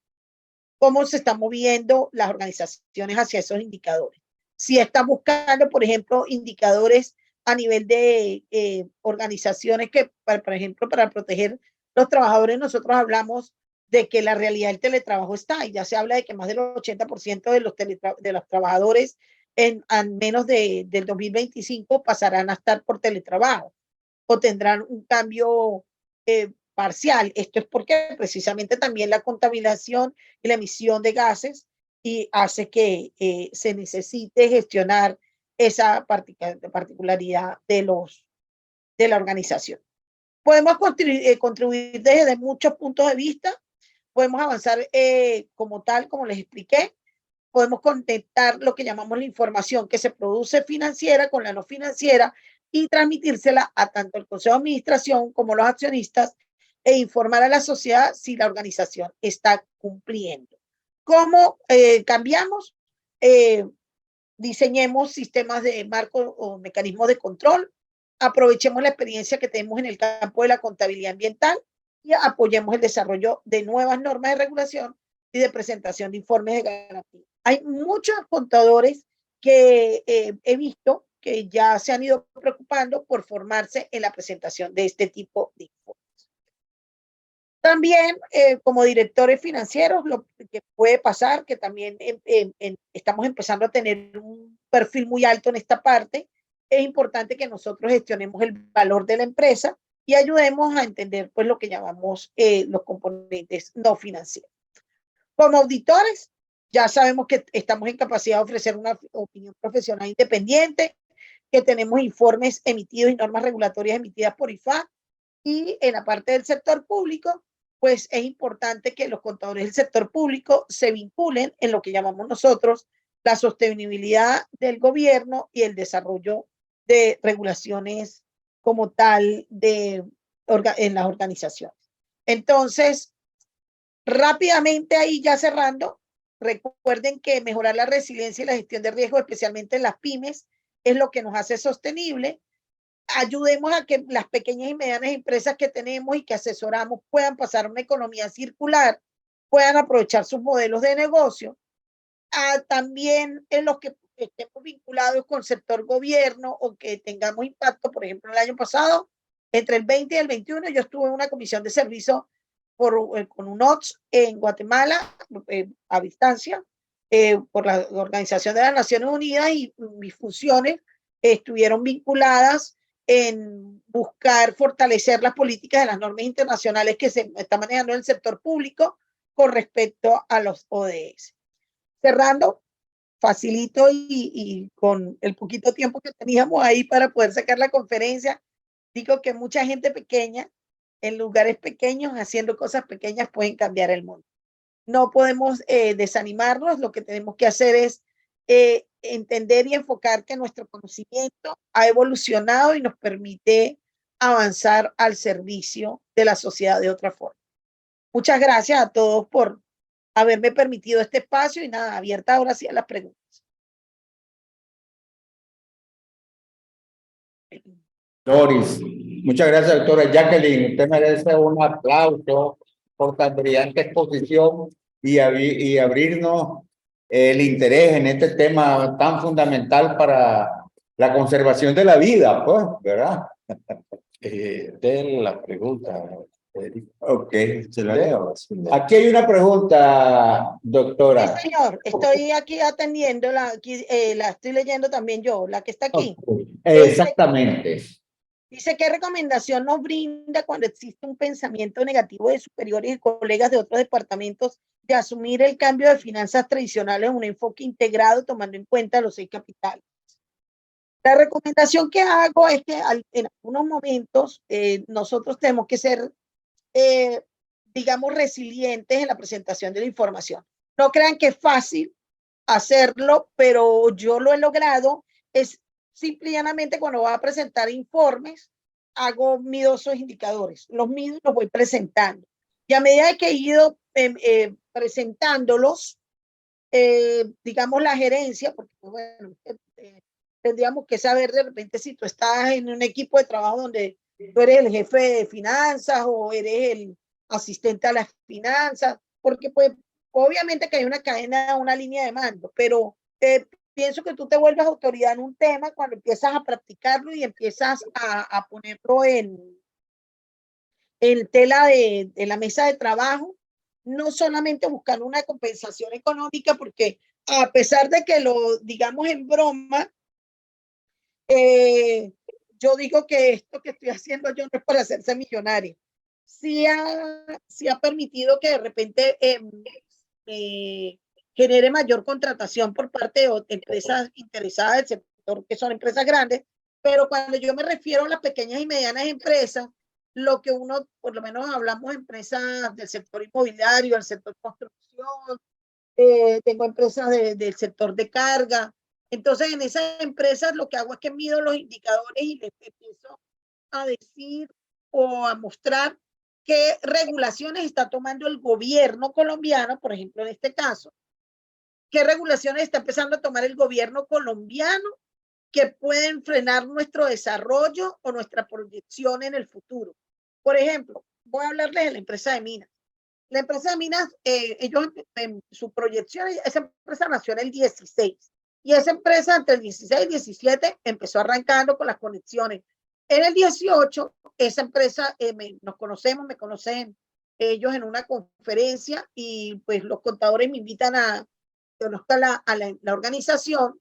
¿Cómo se están moviendo las organizaciones hacia esos indicadores? Si están buscando, por ejemplo, indicadores a nivel de organizaciones que, por ejemplo, para proteger los trabajadores, nosotros hablamos de que la realidad del teletrabajo está, y ya se habla de que más del 80% de los trabajadores en menos del 2025 pasarán a estar por teletrabajo o tendrán un cambio parcial. Esto es porque precisamente también la contaminación y la emisión de gases y hace que se necesite gestionar esa particularidad de la organización. Podemos contribuir desde muchos puntos de vista, podemos avanzar como tal, como les expliqué, podemos conectar lo que llamamos la información que se produce financiera con la no financiera y transmitírsela a tanto el Consejo de Administración como los accionistas e informar a la sociedad si la organización está cumpliendo. ¿Cómo cambiamos? Diseñemos sistemas de marco o mecanismos de control, aprovechemos la experiencia que tenemos en el campo de la contabilidad ambiental y apoyemos el desarrollo de nuevas normas de regulación y de presentación de informes de garantía. Hay muchos contadores que he visto que ya se han ido preocupando por formarse en la presentación de este tipo de informes. También como directores financieros, lo que puede pasar, que también estamos empezando a tener un perfil muy alto en esta parte, es importante que nosotros gestionemos el valor de la empresa y ayudemos a entender pues lo que llamamos los componentes no financieros. Como auditores, ya sabemos que estamos en capacidad de ofrecer una opinión profesional independiente, que tenemos informes emitidos y normas regulatorias emitidas por IFA, y en la parte del sector público, pues es importante que los contadores del sector público se vinculen en lo que llamamos nosotros la sostenibilidad del gobierno y el desarrollo de regulaciones como tal en las organizaciones. Entonces, rápidamente ahí ya cerrando, recuerden que mejorar la resiliencia y la gestión de riesgo, especialmente en las pymes, es lo que nos hace sostenible. Ayudemos a que las pequeñas y medianas empresas que tenemos y que asesoramos puedan pasar a una economía circular, puedan aprovechar sus modelos de negocio. También en los que estemos vinculados con el sector gobierno o que tengamos impacto, por ejemplo, el año pasado, entre el 20 y el 21, yo estuve en una comisión de servicio con UNOTS en Guatemala, a distancia, por la Organización de las Naciones Unidas, y mis funciones estuvieron vinculadas en buscar fortalecer las políticas de las normas internacionales que se están manejando en el sector público con respecto a los ODS. Cerrando, facilito y con el poquito tiempo que teníamos ahí para poder sacar la conferencia, digo que mucha gente pequeña, en lugares pequeños, haciendo cosas pequeñas, pueden cambiar el mundo. No podemos desanimarnos, lo que tenemos que hacer es entender y enfocar que nuestro conocimiento ha evolucionado y nos permite avanzar al servicio de la sociedad de otra forma. Muchas gracias a todos por haberme permitido este espacio y nada, abierta ahora sí a las preguntas. Doris, muchas gracias, doctora Jacqueline. Usted merece un aplauso por tan brillante exposición y abrirnos el interés en este tema tan fundamental para la conservación de la vida, pues, ¿verdad? Den la pregunta, Federico. Ok. Se la leo. Aquí hay una pregunta, Sí, doctora. señor, estoy aquí atendiendo, aquí, la estoy leyendo también yo, la que está aquí. Ok. Exactamente. Dice, ¿qué recomendación nos brinda cuando existe un pensamiento negativo de superiores y colegas de otros departamentos de asumir el cambio de finanzas tradicionales en un enfoque integrado tomando en cuenta los 6 capitales? La recomendación que hago es que en algunos momentos nosotros tenemos que ser, digamos, resilientes en la presentación de la información. No crean que es fácil hacerlo, pero yo lo he logrado. Es simple y llanamente cuando voy a presentar informes, hago mido esos indicadores, los mido y los voy presentando. Y a medida que he ido presentándolos, digamos, la gerencia, porque bueno, tendríamos que saber de repente si tú estás en un equipo de trabajo donde tú eres el jefe de finanzas o eres el asistente a las finanzas, porque pues obviamente que hay una cadena, una línea de mando, pero pienso que tú te vuelves autoridad en un tema cuando empiezas a practicarlo y empiezas a ponerlo en tela de la mesa de trabajo, no solamente buscar una compensación económica, porque a pesar de que lo digamos en broma, yo digo que esto que estoy haciendo yo no es para hacerse millonario. Sí ha permitido que de repente genere mayor contratación por parte de empresas interesadas del sector, que son empresas grandes, pero cuando yo me refiero a las pequeñas y medianas empresas, lo que uno, por lo menos hablamos de empresas del sector inmobiliario, del sector construcción, tengo empresas del sector de carga. Entonces, en esas empresas lo que hago es que mido los indicadores y les empiezo a decir o a mostrar qué regulaciones está tomando el gobierno colombiano, por ejemplo, en este caso, qué regulaciones está empezando a tomar el gobierno colombiano que pueden frenar nuestro desarrollo o nuestra proyección en el futuro. Por ejemplo, voy a hablarles de la empresa de minas. La empresa de minas, ellos en su proyección, esa empresa nació en el 16 y esa empresa entre el 16 y el 17 empezó arrancando con las conexiones. En el 18, esa empresa, nos conocemos, me conocen ellos en una conferencia y pues los contadores me invitan a conozca la organización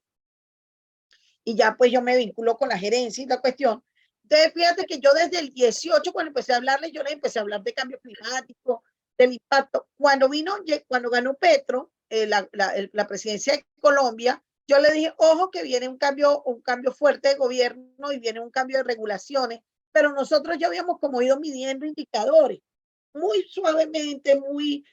y ya pues yo me vinculo con la gerencia y la cuestión. Entonces, fíjate que yo desde el 18, cuando empecé a hablarle, yo les empecé a hablar de cambio climático, del impacto. Cuando ganó Petro, la presidencia de Colombia, yo le dije, ojo que viene un cambio fuerte de gobierno y viene un cambio de regulaciones, pero nosotros ya habíamos como ido midiendo indicadores, muy suavemente, muy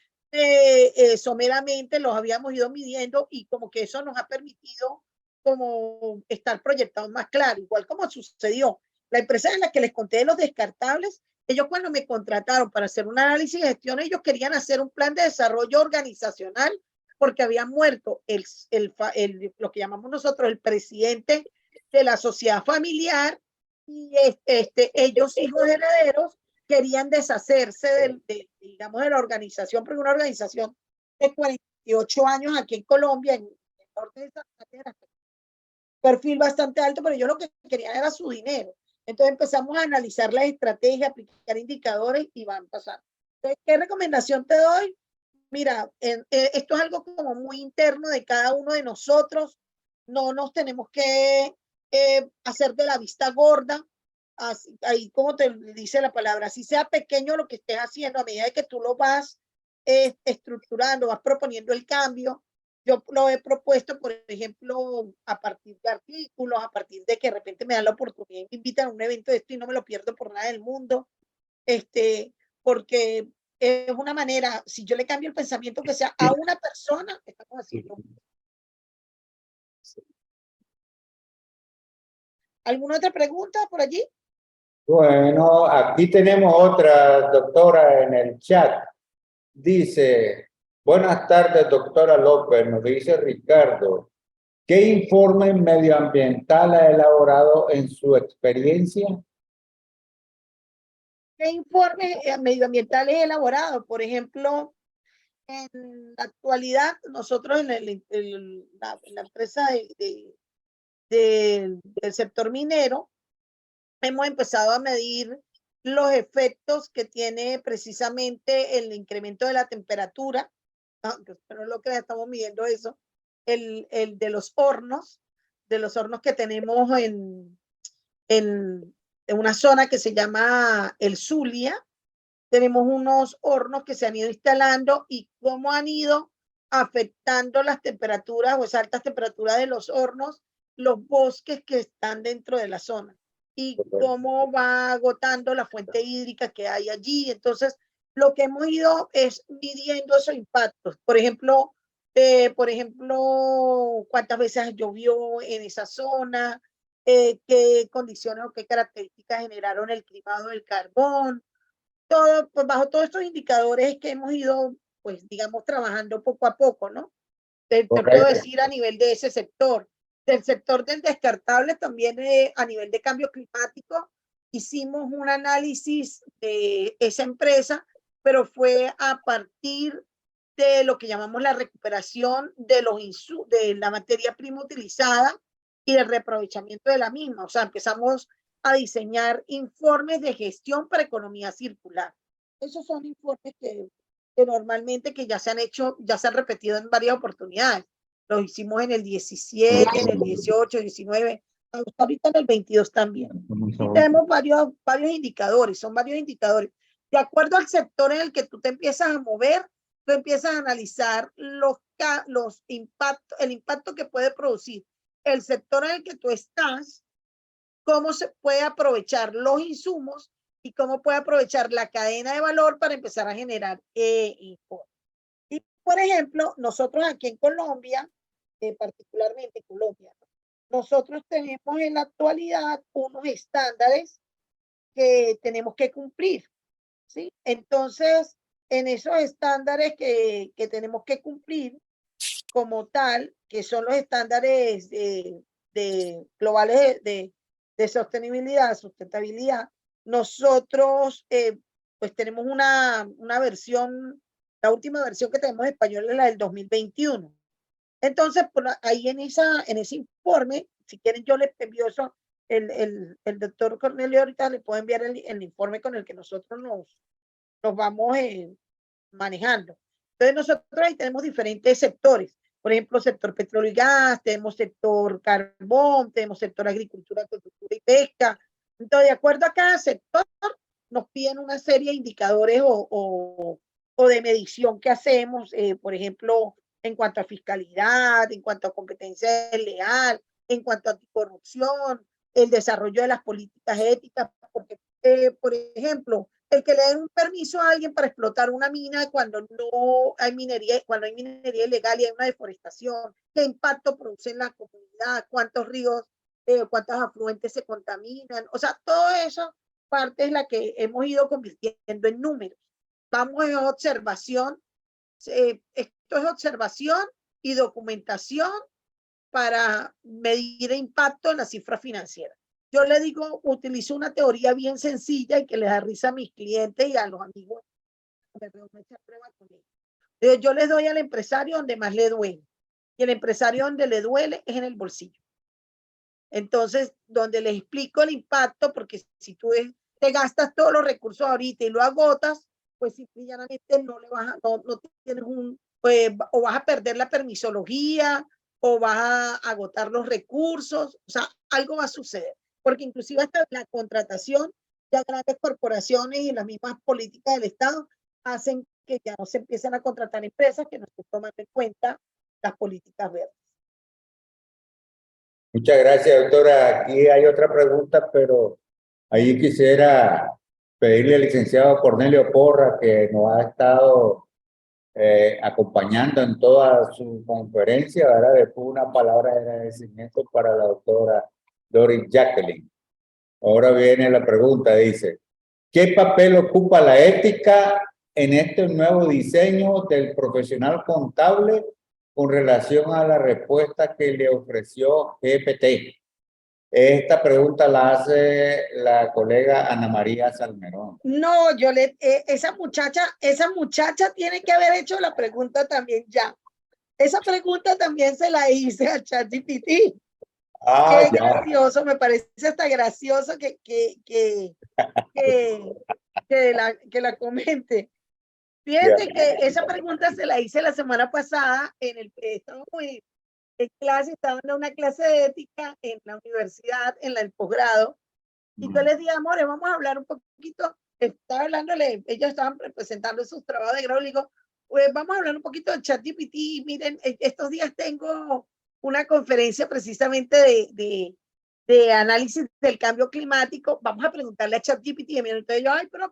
someramente los habíamos ido midiendo y como que eso nos ha permitido como estar proyectados más claro, igual como sucedió. La empresa en la que les conté de los descartables, ellos cuando me contrataron para hacer un análisis de gestión, ellos querían hacer un plan de desarrollo organizacional porque había muerto lo que llamamos nosotros el presidente de la sociedad familiar y ellos, hijos herederos, querían deshacerse digamos, de la organización, porque una organización de 48 años aquí en Colombia, en el norte de Santander, perfil bastante alto, pero yo lo que quería era su dinero. Entonces empezamos a analizar las estrategias, aplicar indicadores y van a pasar. Entonces, ¿qué recomendación te doy? Mira, esto es algo como muy interno de cada uno de nosotros. No nos tenemos que hacer de la vista gorda. Así, ahí como te dice la palabra, si sea pequeño lo que estés haciendo, a medida que tú lo vas estructurando, vas proponiendo el cambio, yo lo he propuesto, por ejemplo, a partir de artículos, a partir de que de repente me dan la oportunidad y me invitan a un evento de esto y no me lo pierdo por nada del mundo, porque es una manera, si yo le cambio el pensamiento que sea a una persona, estamos haciendo. ¿Alguna otra pregunta por allí? Bueno, aquí tenemos otra doctora en el chat. Dice, buenas tardes, doctora López, nos dice Ricardo. ¿Qué informe medioambiental ha elaborado en su experiencia? ¿Qué informes medioambientales he elaborado? Por ejemplo, en la actualidad, nosotros en la empresa del sector minero, hemos empezado a medir los efectos que tiene precisamente el incremento de la temperatura, pero lo que estamos midiendo eso, el de los hornos que tenemos en una zona que se llama el Zulia. Tenemos unos hornos que se han ido instalando y cómo han ido afectando las temperaturas o esas altas temperaturas de los hornos, los bosques que están dentro de la zona y cómo va agotando la fuente hídrica que hay allí. Entonces, lo que hemos ido es midiendo esos impactos. Por ejemplo, cuántas veces llovió en esa zona, qué condiciones o qué características generaron el climado del carbón. Todo, pues bajo todos estos indicadores que hemos ido, pues digamos, trabajando poco a poco, ¿no? Te puedo decir a nivel de ese sector. Del sector del descartable también a nivel de cambio climático, hicimos un análisis de esa empresa, pero fue a partir de lo que llamamos la recuperación de de la materia prima utilizada y del reaprovechamiento de la misma. O sea, empezamos a diseñar informes de gestión para economía circular. Esos son informes que normalmente que ya se han hecho, ya se han repetido en varias oportunidades. Lo hicimos en el 17, en el 18, 19, ahorita en el 22 también. Y tenemos varios indicadores, son varios indicadores. De acuerdo al sector en el que tú te empiezas a mover, tú empiezas a analizar el impacto que puede producir el sector en el que tú estás, cómo se puede aprovechar los insumos y cómo puede aprovechar la cadena de valor para empezar a generar informes. Y, por ejemplo, nosotros aquí en Colombia, particularmente en Colombia, nosotros tenemos en la actualidad unos estándares que tenemos que cumplir, ¿sí? Entonces, en esos estándares que tenemos que cumplir como tal, que son los estándares globales de sostenibilidad, sustentabilidad, nosotros pues tenemos una versión, la última versión que tenemos en español es la del 2021. Entonces, por ahí en ese informe, si quieren yo les envío eso, el doctor Cornelio ahorita le puedo enviar el informe con el que nosotros nos vamos manejando. Entonces, nosotros ahí tenemos diferentes sectores. Por ejemplo, sector petróleo y gas, tenemos sector carbón, tenemos sector agricultura, agricultura y pesca. Entonces, de acuerdo a cada sector, nos piden una serie de indicadores o de medición que hacemos, por ejemplo, en cuanto a fiscalidad, en cuanto a competencia leal, en cuanto a anticorrupción, el desarrollo de las políticas éticas, porque, por ejemplo, el que le den un permiso a alguien para explotar una mina cuando no hay minería, cuando hay minería ilegal y hay una deforestación, qué impacto produce en la comunidad, cuántos ríos, cuántos afluentes se contaminan, o sea, todo eso parte es la que hemos ido convirtiendo en números. Vamos a observación, esto es observación y documentación para medir el impacto en la cifra financiera. Yo le digo, utilizo una teoría bien sencilla y que les da risa a mis clientes y a los amigos. Yo les doy al empresario donde más le duele. Y el empresario donde le duele es en el bolsillo. Entonces, donde les explico el impacto, porque si tú te gastas todos los recursos ahorita y lo agotas, pues simplemente no tienes o vas a perder la permisología, o vas a agotar los recursos, o sea, algo va a suceder. Porque inclusive hasta la contratación, ya grandes corporaciones y las mismas políticas del Estado hacen que ya no se empiecen a contratar empresas que no se toman en cuenta las políticas verdes. Muchas gracias, doctora. Aquí hay otra pregunta, pero ahí quisiera pedirle al licenciado Cornelio Porras, que nos ha estado acompañando en toda su conferencia, ¿verdad? Después una palabra de agradecimiento para la doctora Doris Jacqueline. Ahora viene la pregunta, dice, ¿qué papel ocupa la ética en este nuevo diseño del profesional contable con relación a la respuesta que le ofreció GPT? Esta pregunta la hace la colega Ana María Salmerón. No, esa muchacha tiene que haber hecho la pregunta también ya. Esa pregunta también se la hice a ChatGPT. Ah, Qué ya. gracioso, me parece hasta gracioso que la comente. Fíjense que esa pregunta se la hice la semana pasada estábamos en clase, estaba en una clase de ética en la universidad, en el posgrado, y yo les dije, amores, vamos a hablar un poquito, estaba hablándole, ellos estaban presentando sus trabajos de grado, le digo, pues vamos a hablar un poquito de ChatGPT, miren, estos días tengo una conferencia precisamente de análisis del cambio climático, vamos a preguntarle a ChatGPT, y miren, entonces yo, ay, pero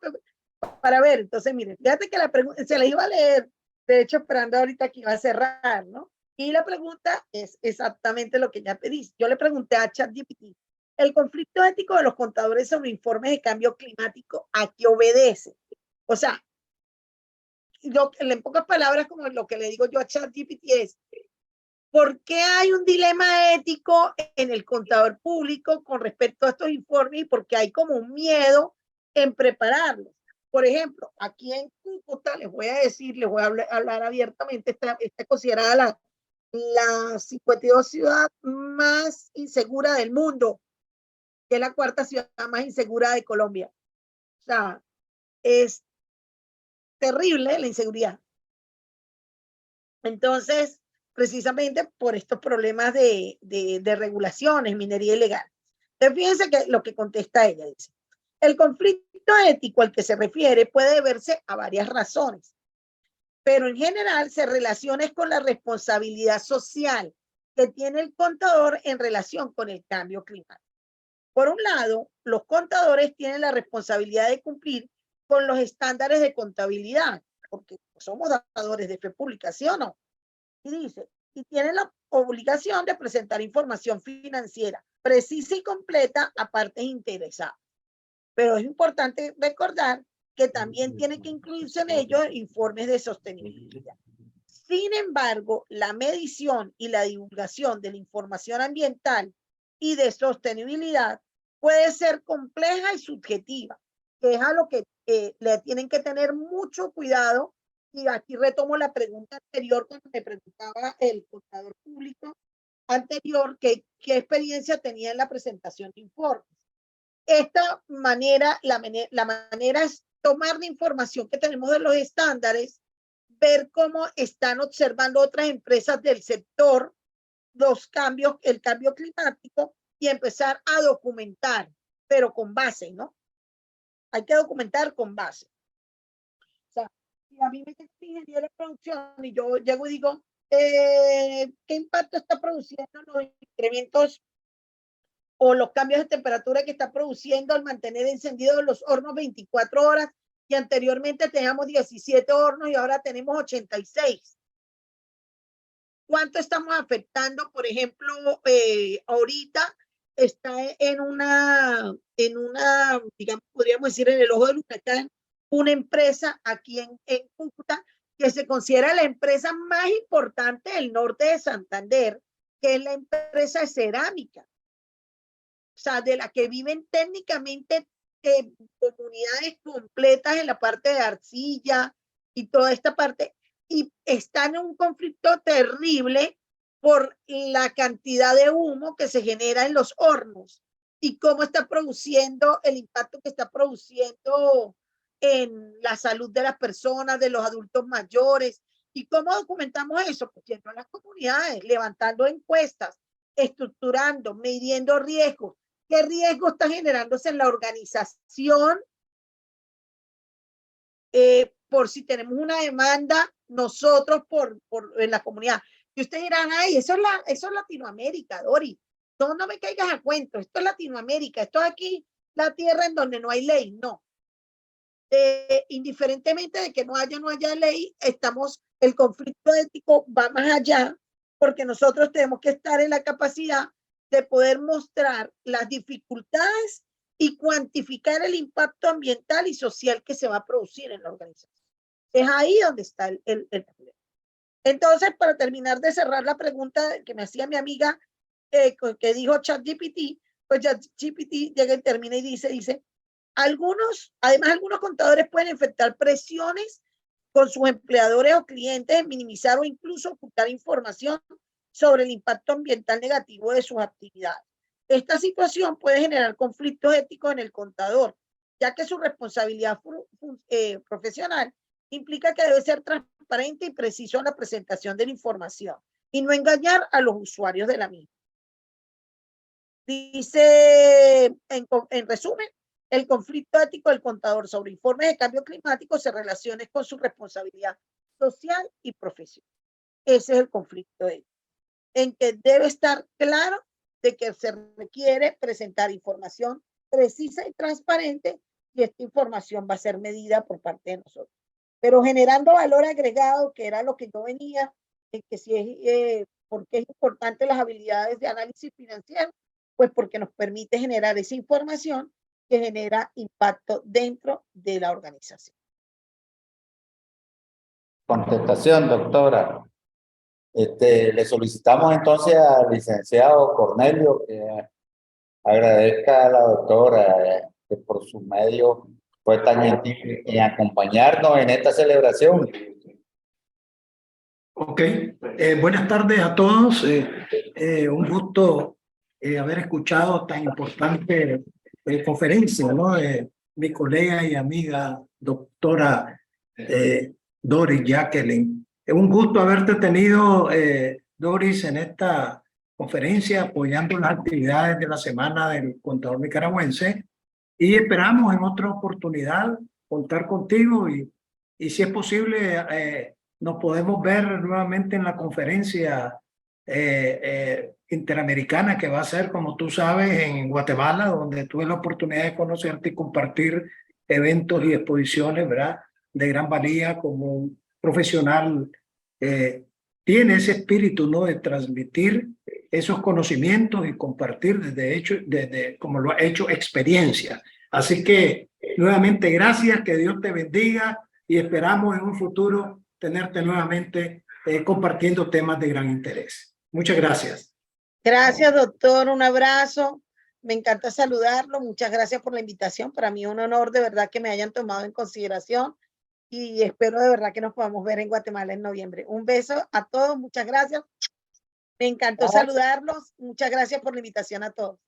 para ver, entonces miren, fíjate que la pregunta, se la iba a leer, de hecho esperando ahorita que iba a cerrar, ¿no? Y la pregunta es exactamente lo que ya pedí. Yo le pregunté a ChatGPT, el conflicto ético de los contadores sobre informes de cambio climático, ¿a qué obedece? O sea, en pocas palabras, como lo que le digo yo a ChatGPT es, ¿por qué hay un dilema ético en el contador público con respecto a estos informes y por qué hay como un miedo en prepararlos? Por ejemplo, aquí en Cúcuta, les voy a decir, les voy a hablar abiertamente, está considerada la 52 ciudad más insegura del mundo, que es la cuarta ciudad más insegura de Colombia. O sea, es terrible la inseguridad. Entonces, precisamente por estos problemas de regulaciones, minería ilegal. Entonces, fíjense que lo que contesta ella dice, el conflicto ético al que se refiere puede deberse a varias razones, pero en general se relaciona con la responsabilidad social que tiene el contador en relación con el cambio climático. Por un lado, los contadores tienen la responsabilidad de cumplir con los estándares de contabilidad, porque somos dadores de fe pública, ¿sí o no? Y dice, y tienen la obligación de presentar información financiera precisa y completa a partes interesadas. Pero es importante recordar que también tiene que incluirse en ellos informes de sostenibilidad. Sin embargo, la medición y la divulgación de la información ambiental y de sostenibilidad puede ser compleja y subjetiva, que es a lo que le tienen que tener mucho cuidado. Y aquí retomo la pregunta anterior cuando me preguntaba el contador público anterior qué experiencia tenía en la presentación de informes. Esta manera, la manera es tomar la información que tenemos de los estándares, ver cómo están observando otras empresas del sector los cambios, el cambio climático y empezar a documentar, pero con base, ¿no? Hay que documentar con base. O sea, si a mí me dice ingeniero de producción y yo llego y digo, ¿qué impacto está produciendo los incrementos o los cambios de temperatura que está produciendo al mantener encendidos los hornos 24 horas y anteriormente teníamos 17 hornos y ahora tenemos 86? ¿Cuánto estamos afectando? Por ejemplo, ahorita está digamos, podríamos decir, en el ojo del huracán, una empresa aquí en Cúcuta que se considera la empresa más importante del norte de Santander, que es la empresa de cerámica. O sea, de la que viven técnicamente comunidades completas en la parte de arcilla y toda esta parte, y están en un conflicto terrible por la cantidad de humo que se genera en los hornos y cómo está produciendo, el impacto que está produciendo en la salud de las personas, de los adultos mayores. ¿Y cómo documentamos eso? Pues yendo a las comunidades, levantando encuestas, estructurando, midiendo riesgos. ¿Qué riesgo está generándose en la organización? Por si tenemos una demanda nosotros en la comunidad. Y ustedes dirán, ay, eso es Latinoamérica, Dori. No me caigas a cuento, esto es Latinoamérica, esto es aquí la tierra en donde no hay ley. No. Indiferentemente de que no haya ley, el conflicto ético va más allá, porque nosotros tenemos que estar en la capacidad de poder mostrar las dificultades y cuantificar el impacto ambiental y social que se va a producir en la organización. Es ahí donde está el problema. Entonces, para terminar de cerrar la pregunta que me hacía mi amiga, que dijo ChatGPT, pues ChatGPT llega y termina y dice, además algunos contadores pueden enfrentar presiones con sus empleadores o clientes en minimizar o incluso ocultar información sobre el impacto ambiental negativo de sus actividades. Esta situación puede generar conflictos éticos en el contador, ya que su responsabilidad profesional implica que debe ser transparente y preciso en la presentación de la información y no engañar a los usuarios de la misma. Dice, en resumen, el conflicto ético del contador sobre informes de cambio climático se relaciona con su responsabilidad social y profesional. Ese es el conflicto ético, en que debe estar claro de que se requiere presentar información precisa y transparente y esta información va a ser medida por parte de nosotros. Pero generando valor agregado, que era lo que yo venía, en que si es, porque es importante las habilidades de análisis financiero, pues porque nos permite generar esa información que genera impacto dentro de la organización. Contestación, doctora. Le solicitamos entonces al licenciado Cornelio que agradezca a la doctora que por su medio fue tan gentil en acompañarnos en esta celebración. Ok, buenas tardes a todos. Un gusto haber escuchado tan importante conferencia, ¿no? Mi colega y amiga doctora Doris Jacqueline. Es un gusto haberte tenido, Doris, en esta conferencia apoyando las actividades de la Semana del Contador Nicaragüense y esperamos en otra oportunidad contar contigo y si es posible nos podemos ver nuevamente en la conferencia interamericana que va a ser, como tú sabes, en Guatemala, donde tuve la oportunidad de conocerte y compartir eventos y exposiciones, ¿verdad? De gran valía como un profesional. Tiene ese espíritu, ¿no? De transmitir esos conocimientos y compartir desde como lo ha hecho, experiencia. Así que, nuevamente, gracias, que Dios te bendiga y esperamos en un futuro tenerte nuevamente compartiendo temas de gran interés. Muchas gracias. Gracias, doctor. Un abrazo. Me encanta saludarlo. Muchas gracias por la invitación. Para mí es un honor de verdad que me hayan tomado en consideración y espero de verdad que nos podamos ver en Guatemala en noviembre. Un beso a todos. Muchas gracias. Me encantó saludarlos. Muchas gracias por la invitación a todos.